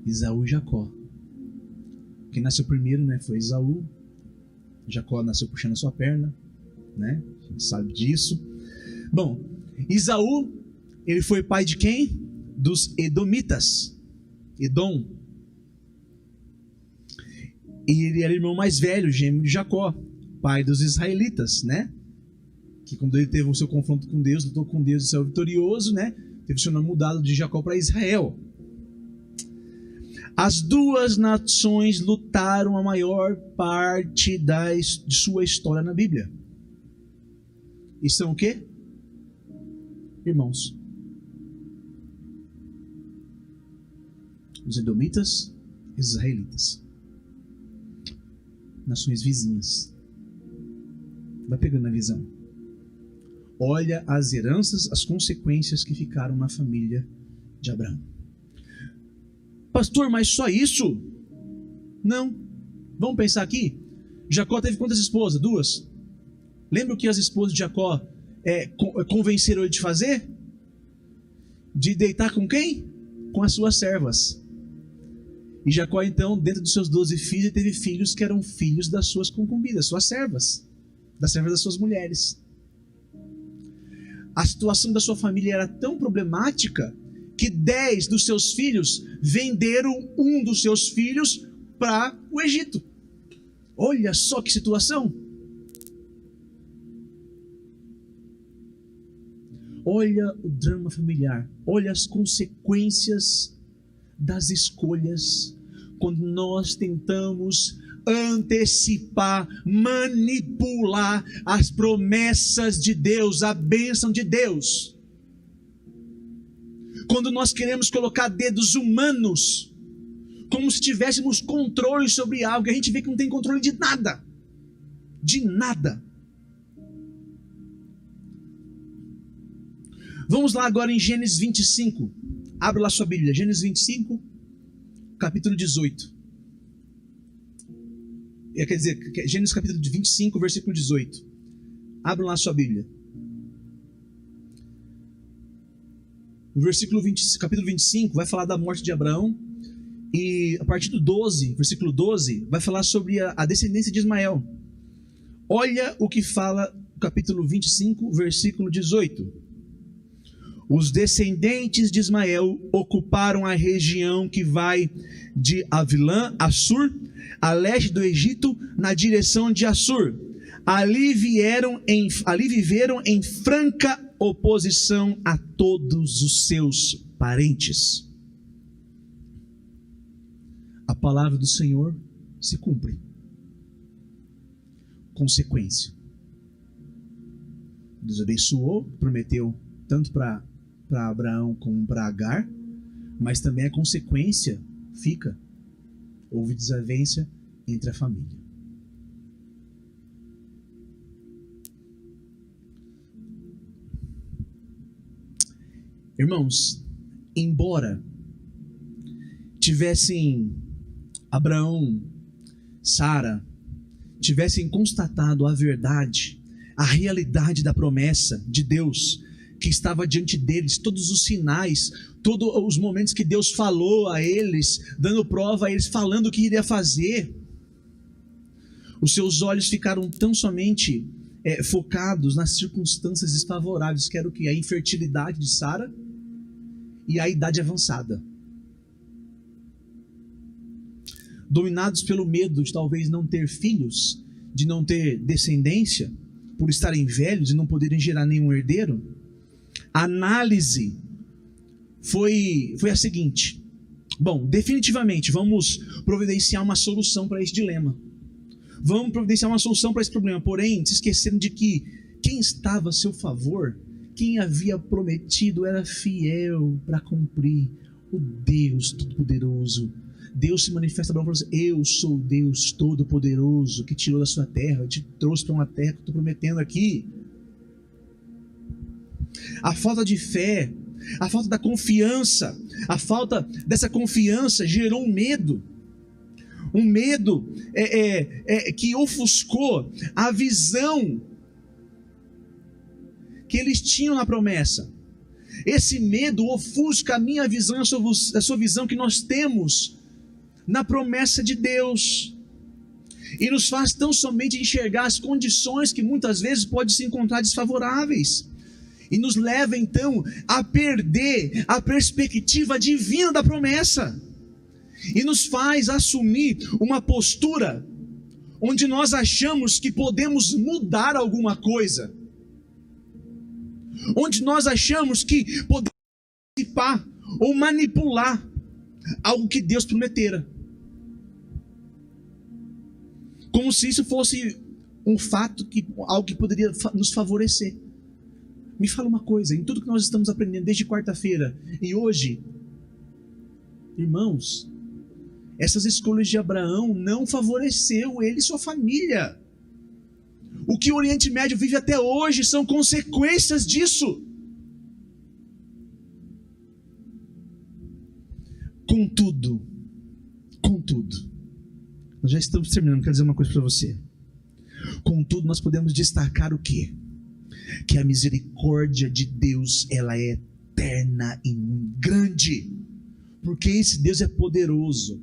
Esaú e Jacó. Quem nasceu primeiro, né, foi Esaú. Jacó nasceu puxando a sua perna, né? A gente sabe disso. Bom, Esaú, ele foi pai de quem? Dos Edomitas. Edom. E ele era irmão mais velho, gêmeo de Jacó, pai dos israelitas, né? Que quando ele teve o seu confronto com Deus, lutou com Deus e saiu vitorioso, né? Teve o seu nome mudado de Jacó para Israel. As duas nações lutaram a maior parte de sua história na Bíblia. E são o quê? Irmãos. Os edomitas e os israelitas. Nações vizinhas. Vai pegando a visão. Olha as heranças, as consequências que ficaram na família de Abraão. Pastor, mas só isso? Não. Vamos pensar aqui. Jacó teve quantas esposas? 2. Lembra o que as esposas de Jacó convenceram ele de fazer? De deitar com quem? Com as suas servas. E Jacó, então, dentro dos seus 12 filhos, teve filhos que eram filhos das suas concubinas, suas servas, das servas das suas mulheres. A situação da sua família era tão problemática que 10 dos seus filhos venderam um dos seus filhos para o Egito. Olha só que situação. Olha o drama familiar. Olha as consequências das escolhas quando nós tentamos antecipar, manipular as promessas de Deus, a bênção de Deus. Quando nós queremos colocar dedos humanos como se tivéssemos controle sobre algo, e a gente vê que não tem controle de nada. De nada. Vamos lá agora em Gênesis 25. Abre lá sua Bíblia. Gênesis 25, capítulo 18. Quer dizer, Gênesis capítulo 25, versículo 18. Abre lá sua Bíblia. O capítulo 25 vai falar da morte de Abraão. E a partir do 12, versículo 12, vai falar sobre a descendência de Ismael. Olha o que fala o capítulo 25, versículo 18. Os descendentes de Ismael ocuparam a região que vai de Avilã a Sur, a leste do Egito, na direção de Assur. Ali viveram em franca oposição a todos os seus parentes. A palavra do Senhor se cumpre. Consequência. Deus abençoou, prometeu tanto para Abraão como para Agar, mas também a consequência fica. Houve desavença entre a família. Irmãos, embora tivessem Abraão, Sara, tivessem constatado a verdade, a realidade da promessa de Deus que estava diante deles, todos os sinais, todos os momentos que Deus falou a eles, dando prova a eles, falando o que iria fazer, os seus olhos ficaram tão somente focados nas circunstâncias desfavoráveis, que era o que? A infertilidade de Sara e a idade avançada. Dominados pelo medo de talvez não ter filhos, de não ter descendência, por estarem velhos e não poderem gerar nenhum herdeiro, a análise foi a seguinte: bom, definitivamente vamos providenciar uma solução para esse dilema. Vamos providenciar uma solução para esse problema. Porém, se esqueceram de que quem estava a seu favor, quem havia prometido, era fiel para cumprir. O Deus Todo-Poderoso. Deus se manifesta para você: eu sou o Deus Todo-Poderoso que tirou da sua terra, te trouxe para uma terra que eu estou prometendo aqui. A falta de fé, a falta da confiança, a falta dessa confiança gerou um medo que ofuscou a visão que eles tinham na promessa. Esse medo ofusca a minha visão, a sua visão que nós temos na promessa de Deus, e nos faz tão somente enxergar as condições que muitas vezes podem se encontrar desfavoráveis, e nos leva então a perder a perspectiva divina da promessa, e nos faz assumir uma postura onde nós achamos que podemos mudar alguma coisa, onde nós achamos que podemos participar ou manipular algo que Deus prometera, como se isso fosse um fato, algo que poderia nos favorecer. Me fala uma coisa: em tudo que nós estamos aprendendo desde quarta-feira e hoje, irmãos, essas escolhas de Abraão não favoreceu ele e sua família. O que o Oriente Médio vive até hoje são consequências disso. Contudo, nós já estamos terminando, quero dizer uma coisa para você. Contudo, nós podemos destacar o quê? Que a misericórdia de Deus, ela é eterna e grande, porque esse Deus é poderoso,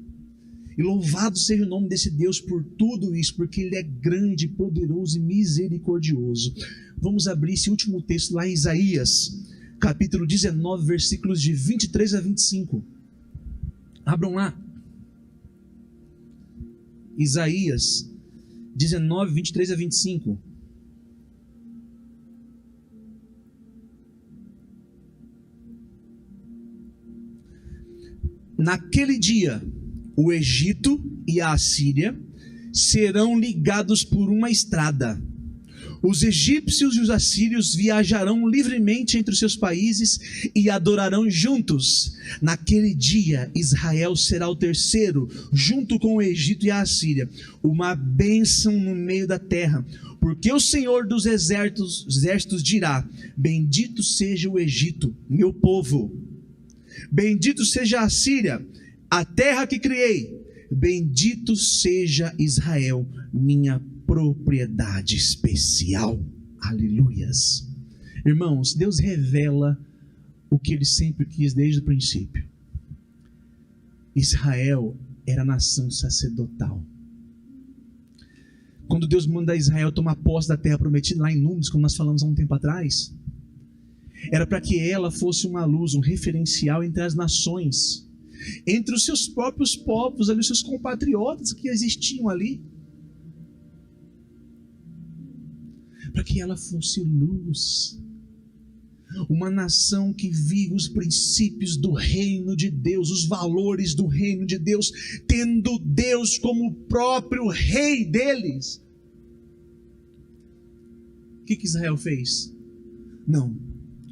e louvado seja o nome desse Deus por tudo isso, porque Ele é grande, poderoso e misericordioso. Vamos abrir esse último texto lá em Isaías, capítulo 19, versículos de 23 a 25. Abram lá. Isaías 19, 23 a 25. Naquele dia, o Egito e a Assíria serão ligados por uma estrada. Os egípcios e os assírios viajarão livremente entre os seus países e adorarão juntos. Naquele dia, Israel será o terceiro, junto com o Egito e a Assíria, uma bênção no meio da terra. Porque o Senhor dos exércitos dirá: bendito seja o Egito, meu povo. Bendito seja a Assíria, a terra que criei. Bendito seja Israel, minha propriedade especial. Aleluias. Irmãos, Deus revela o que Ele sempre quis desde o princípio. Israel era nação sacerdotal. Quando Deus manda Israel tomar posse da terra prometida, lá em Números, como nós falamos há um tempo atrás, era para que ela fosse uma luz, um referencial entre as nações, entre os seus próprios povos, ali, os seus compatriotas que existiam ali, para que ela fosse luz, uma nação que vive os princípios do reino de Deus, os valores do reino de Deus, tendo Deus como o próprio rei deles. O que Israel fez? Não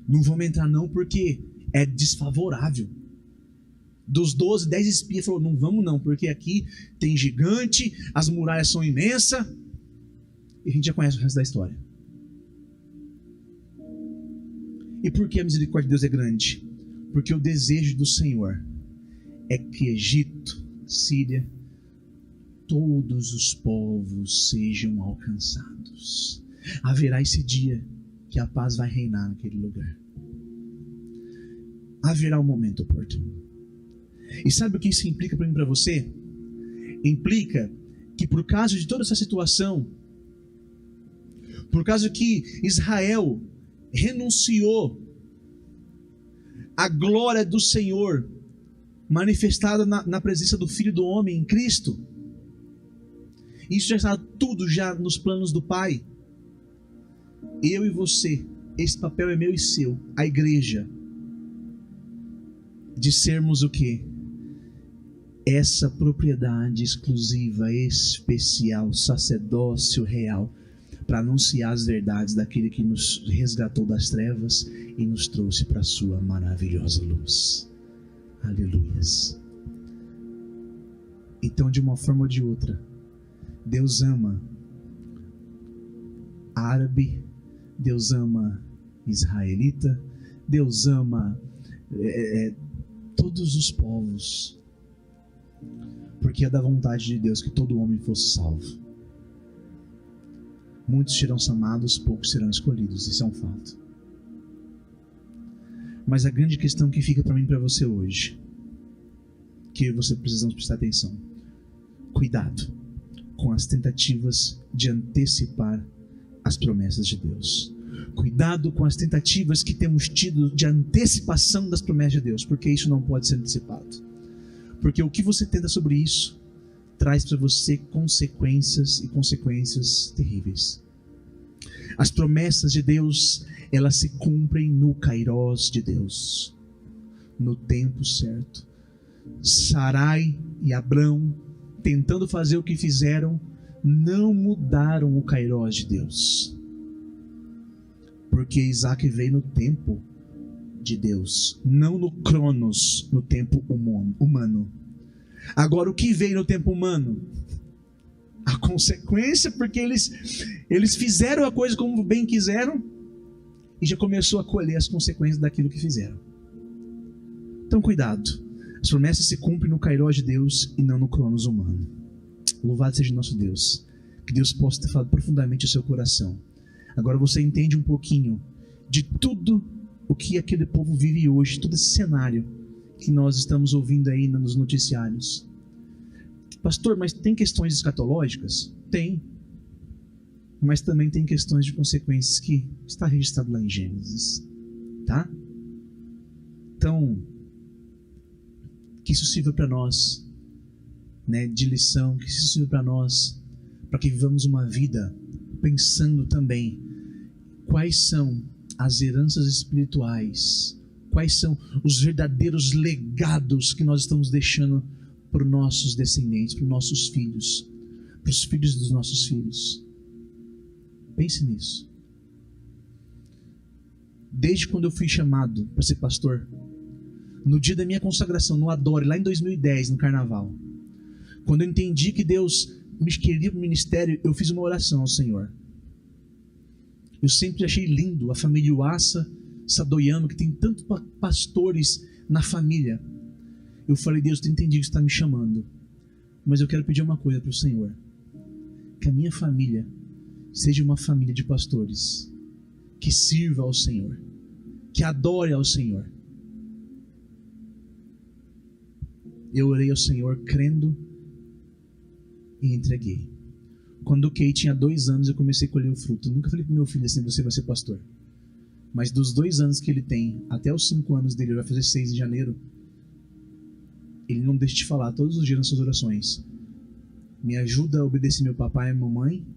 vamos entrar não, porque é desfavorável. Dos 12, 10 espias falou: não vamos não, porque aqui tem gigante, as muralhas são imensas, e a gente já conhece o resto da história. E por que a misericórdia de Deus é grande? Porque o desejo do Senhor é que Egito, Síria, todos os povos sejam alcançados. Haverá esse dia que a paz vai reinar naquele lugar. Haverá um momento oportuno. E sabe o que isso implica para mim e para você? Implica que por causa de toda essa situação, por causa que Israel renunciou à glória do Senhor manifestada na presença do Filho do Homem em Cristo, isso já está tudo já nos planos do Pai. Eu e você, esse papel é meu e seu, a igreja, de sermos o quê? Essa propriedade exclusiva, especial, sacerdócio real, para anunciar as verdades daquele que nos resgatou das trevas e nos trouxe para a sua maravilhosa luz. Aleluias. Então, de uma forma ou de outra, Deus ama árabe, Deus ama israelita, Deus ama todos os povos, porque é da vontade de Deus que todo homem fosse salvo. Muitos serão chamados, poucos serão escolhidos, isso é um fato. Mas a grande questão que fica para mim e para você hoje, que você precisamos prestar atenção: cuidado com as tentativas de antecipar as promessas de Deus. Cuidado com as tentativas que temos tido de antecipação das promessas de Deus, porque isso não pode ser antecipado. Porque o que você tenta sobre isso traz para você consequências terríveis. As promessas de Deus, elas se cumprem no Kairós de Deus, no tempo certo. Sarai e Abrão, tentando fazer o que fizeram, não mudaram o Kairós de Deus, porque Isaac veio no tempo de Deus, não no Cronos, no tempo humano. Agora, o que veio no tempo humano? A consequência, porque eles fizeram a coisa como bem quiseram e já começou a colher as consequências daquilo que fizeram. Então, cuidado. As promessas se cumprem no Kairós de Deus e não no Cronos humano. Louvado seja nosso Deus. Que Deus possa ter falado profundamente ao seu coração. Agora você entende um pouquinho de tudo o que aquele povo vive hoje, todo esse cenário que nós estamos ouvindo aí nos noticiários. Pastor, mas tem questões escatológicas? Tem. Mas também tem questões de consequências que está registrado lá em Gênesis. Tá? Então, que isso sirva para nós, né, de lição, que isso sirva para nós, para que vivamos uma vida pensando também quais são as heranças espirituais, quais são os verdadeiros legados que nós estamos deixando para os nossos descendentes, para os nossos filhos, para os filhos dos nossos filhos. Pense nisso. Desde quando eu fui chamado para ser pastor, no dia da minha consagração, no Adore, lá em 2010, no Carnaval, quando eu entendi que Deus me queria para o ministério, eu fiz uma oração ao Senhor. Eu sempre achei lindo a família Uassa Sadoiano, que tem tantos pastores na família. Eu falei: Deus, eu entendi que você está me chamando, mas eu quero pedir uma coisa para o Senhor: que a minha família seja uma família de pastores que sirva ao Senhor, que adore ao Senhor. Eu orei ao Senhor crendo e entreguei. Quando o Kei tinha 2 anos, eu comecei a colher o fruto. Eu nunca falei para meu filho assim: você vai ser pastor. Mas dos 2 anos que ele tem até os 5 anos dele, ele vai fazer 6 em janeiro, ele não deixa de falar todos os dias nas suas orações: me ajuda a obedecer meu papai e minha mamãe,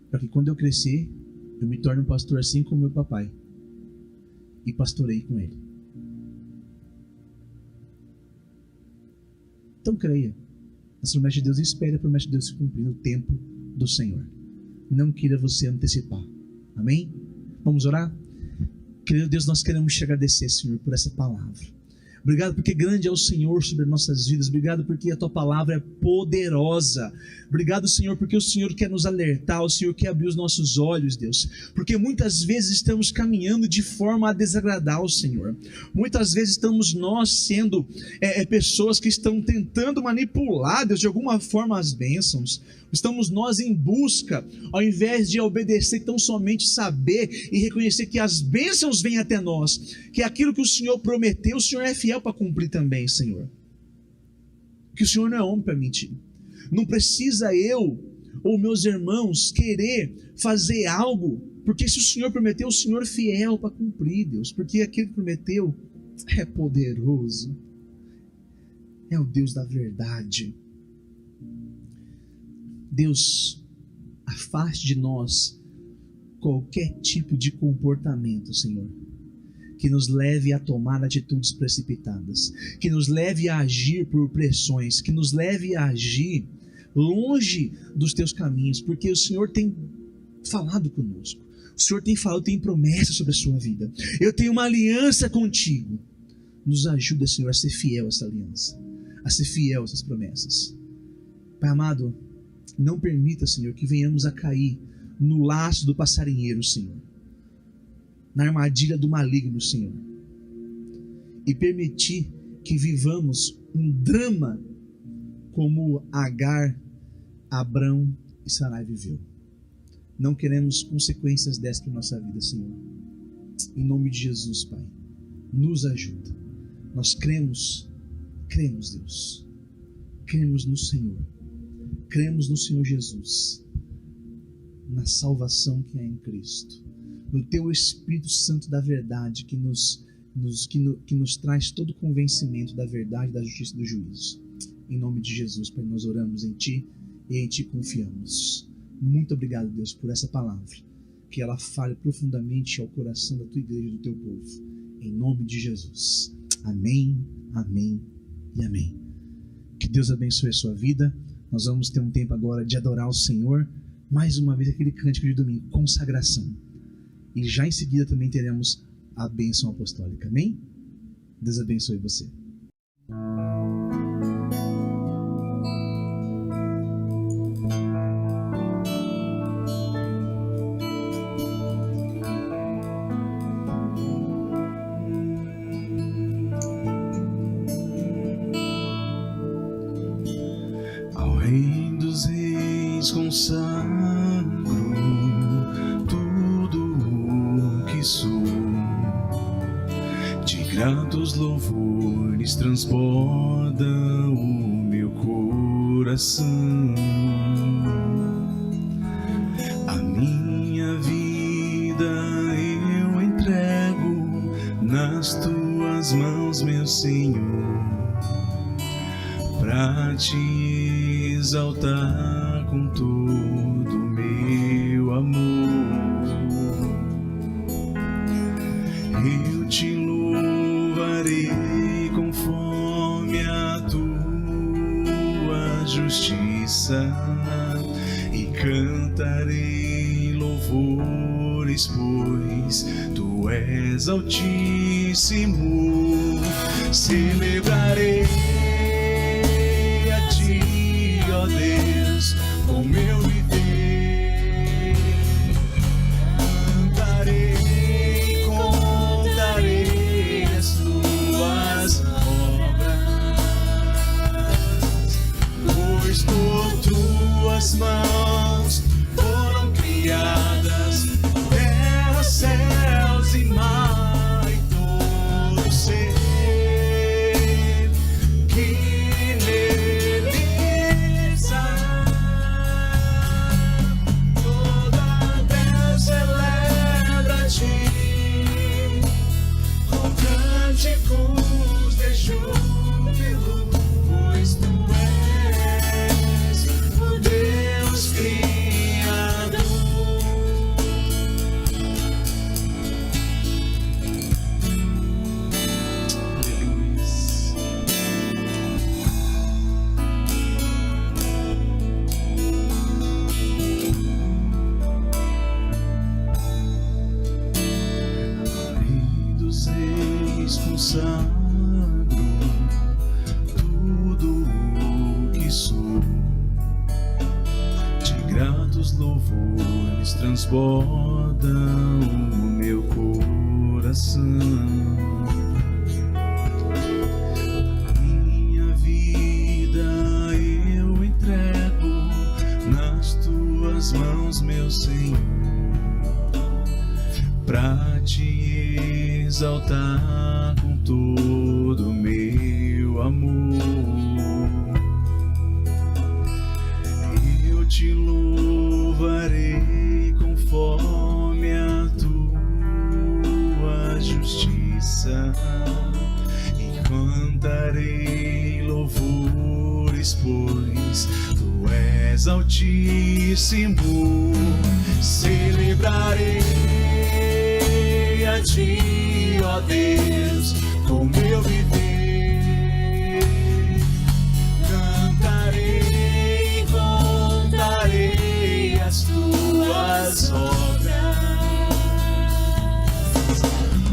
para que quando eu crescer eu me torne um pastor assim como meu papai. E pastorei com ele. Então creia nas promessas de Deus e espere a promessa de Deus se cumprir no tempo do Senhor. Não queira você antecipar. Amém? Vamos orar? Querido Deus, nós queremos te agradecer, Senhor, por essa palavra. Obrigado porque grande é o Senhor sobre nossas vidas. Obrigado porque a Tua palavra é poderosa. Obrigado, Senhor, porque o Senhor quer nos alertar, o Senhor quer abrir os nossos olhos, Deus. Porque muitas vezes estamos caminhando de forma a desagradar ao Senhor. Muitas vezes estamos nós sendo pessoas que estão tentando manipular, Deus, de alguma forma as bênçãos. Estamos nós em busca, ao invés de obedecer, tão somente saber e reconhecer que as bênçãos vêm até nós, que aquilo que o Senhor prometeu, o Senhor é fiel para cumprir também, Senhor. Que o Senhor não é homem para mentir. Não precisa eu ou meus irmãos querer fazer algo, porque se o Senhor prometeu, o Senhor é fiel para cumprir, Deus, porque aquele que prometeu é poderoso, é o Deus da verdade. Deus, afaste de nós qualquer tipo de comportamento, Senhor, que nos leve a tomar atitudes precipitadas, que nos leve a agir por pressões, que nos leve a agir longe dos teus caminhos, porque o Senhor tem falado conosco, o Senhor tem falado, tem promessa sobre a sua vida. Eu tenho uma aliança contigo. Nos ajuda, Senhor, a ser fiel a essa aliança, a ser fiel a essas promessas. Pai amado, não permita, Senhor, que venhamos a cair no laço do passarinheiro, Senhor, na armadilha do maligno, Senhor, e permitir que vivamos um drama como Agar, Abrão e Sarai viveu. Não queremos consequências dessas para a nossa vida, Senhor. Em nome de Jesus, Pai, nos ajuda. Nós cremos, Deus, cremos no Senhor. Cremos no Senhor Jesus, na salvação que há em Cristo, no Teu Espírito Santo da verdade que nos traz todo o convencimento da verdade, da justiça e do juízo. Em nome de Jesus, Pai, nós oramos em Ti e em Ti confiamos. Muito obrigado, Deus, por essa palavra, que ela fale profundamente ao coração da Tua igreja e do Teu povo. Em nome de Jesus. Amém, amém e amém. Que Deus abençoe a sua vida. Nós vamos ter um tempo agora de adorar o Senhor. Mais uma vez aquele cântico de domingo, consagração. E já em seguida também teremos a bênção apostólica. Amém? Deus abençoe você. Consagro tudo o que sou, de gratos louvores transborda o meu coração. A minha vida eu entrego nas Tuas mãos, meu Senhor, pra Te exaltar com todo o meu amor. Eu Te louvarei conforme a Tua justiça e cantarei louvores louvores, pois tu és altíssimo. Celebrarei a ti, ó Deus, com meu viver. Cantarei, contarei as tuas obras, pois por tuas mãos foram criadas terra, céus e mar e todo ser que neles há. Toda a terra celebra-te com cânticos de júbilo, pois tu és o Deus Criador. Rei dos reis, consagro tudo o que sou. De gratos louvores transbordam o meu coração. Minha vida eu entrego nas tuas mãos, meu Senhor, pra te exaltar com todo o meu amor. Eu te louvarei conforme a tua justiça e cantarei louvores, pois tu és altíssimo. Celebrarei a ti, ó Deus, com meu viver. Cantarei, contarei as tuas obras,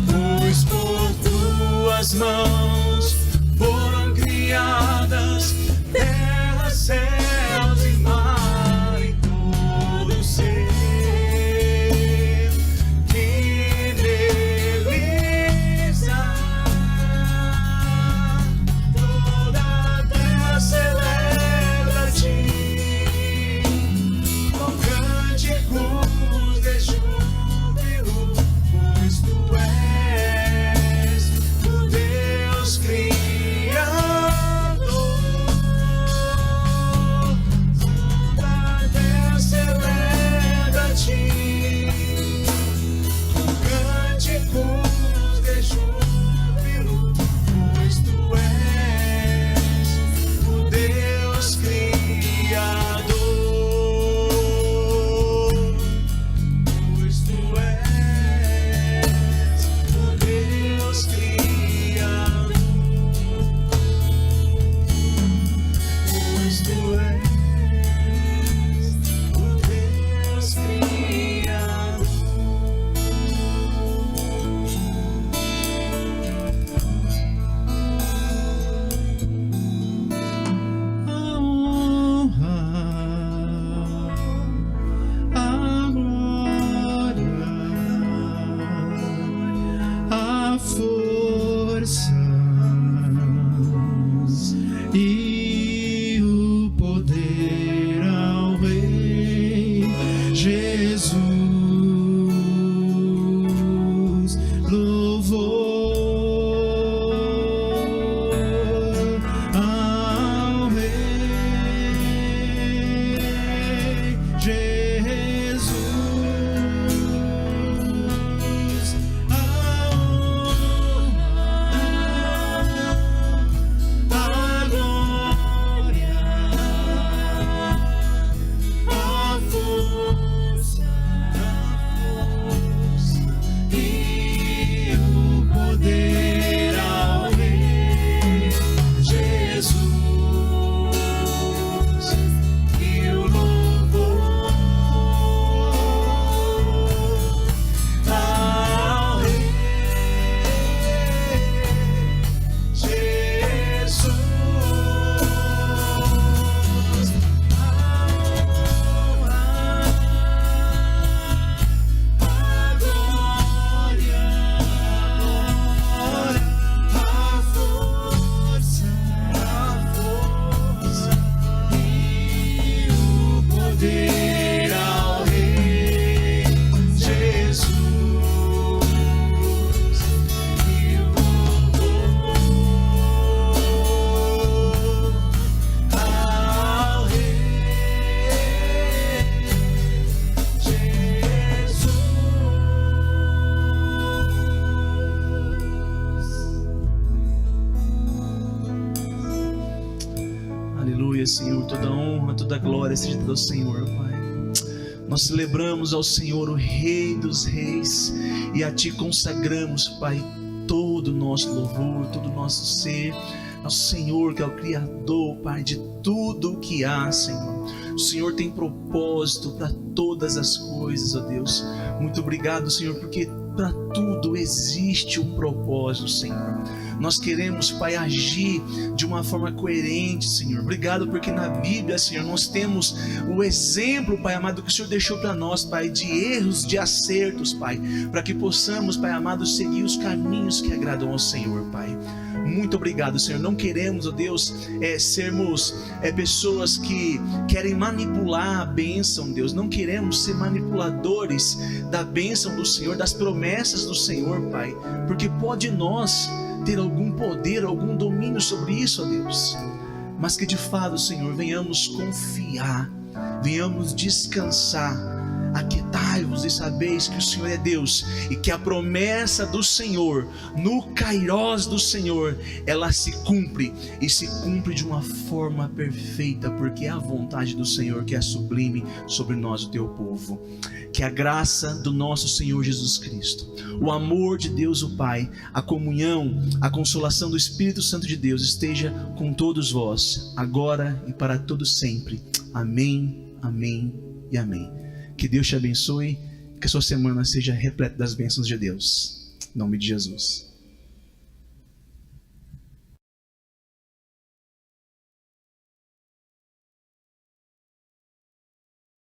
pois por tuas mãos foram criadas terra, céus e mar e todo ser que neles há. Toda a terra celebra-te com cânticos de júbilo, pois tu és o Deus Criador. Toda a terra celebra-te com cânticos de júbilo, pois tu és o Deus Criador. Pois tu és o Deus Criador. Pois tu és o Deus Criador. A honra, a glória, a força e o poder ao Rei Jesus. Louvor ao Rei Jesus. A honra, Aleluia, Senhor. Toda honra, toda glória seja dada ao Senhor, Pai. Nós celebramos ao Senhor, o Rei dos Reis, e a Ti consagramos, Pai, todo o nosso louvor, todo o nosso ser, ao Senhor que é o Criador, Pai, de tudo o que há, Senhor. O Senhor tem propósito para todas as coisas, ó Deus. Muito obrigado, Senhor, porque para tudo existe um propósito, Senhor. Nós queremos, Pai, agir de uma forma coerente, Senhor. Obrigado porque na Bíblia, Senhor, nós temos o exemplo, Pai amado, que o Senhor deixou para nós, Pai, de erros, de acertos, Pai, para que possamos, Pai amado, seguir os caminhos que agradam ao Senhor, Pai. Muito obrigado, Senhor. Não queremos, ó Deus, sermos pessoas que querem manipular a bênção, Deus. Não queremos ser manipuladores da bênção do Senhor, das promessas do Senhor, Pai, porque pode nós ter algum poder, algum domínio sobre isso, ó Deus, mas que de fato, Senhor, venhamos confiar, venhamos descansar. Aquietai-vos e sabeis que o Senhor é Deus, e que a promessa do Senhor, no kairós do Senhor, ela se cumpre, e se cumpre de uma forma perfeita, porque é a vontade do Senhor que é sublime sobre nós, o teu povo. Que a graça do nosso Senhor Jesus Cristo, o amor de Deus o Pai, a comunhão, a consolação do Espírito Santo de Deus esteja com todos vós, agora e para todo sempre. Amém, amém e amém. Que Deus te abençoe, que a sua semana seja repleta das bênçãos de Deus. Em nome de Jesus.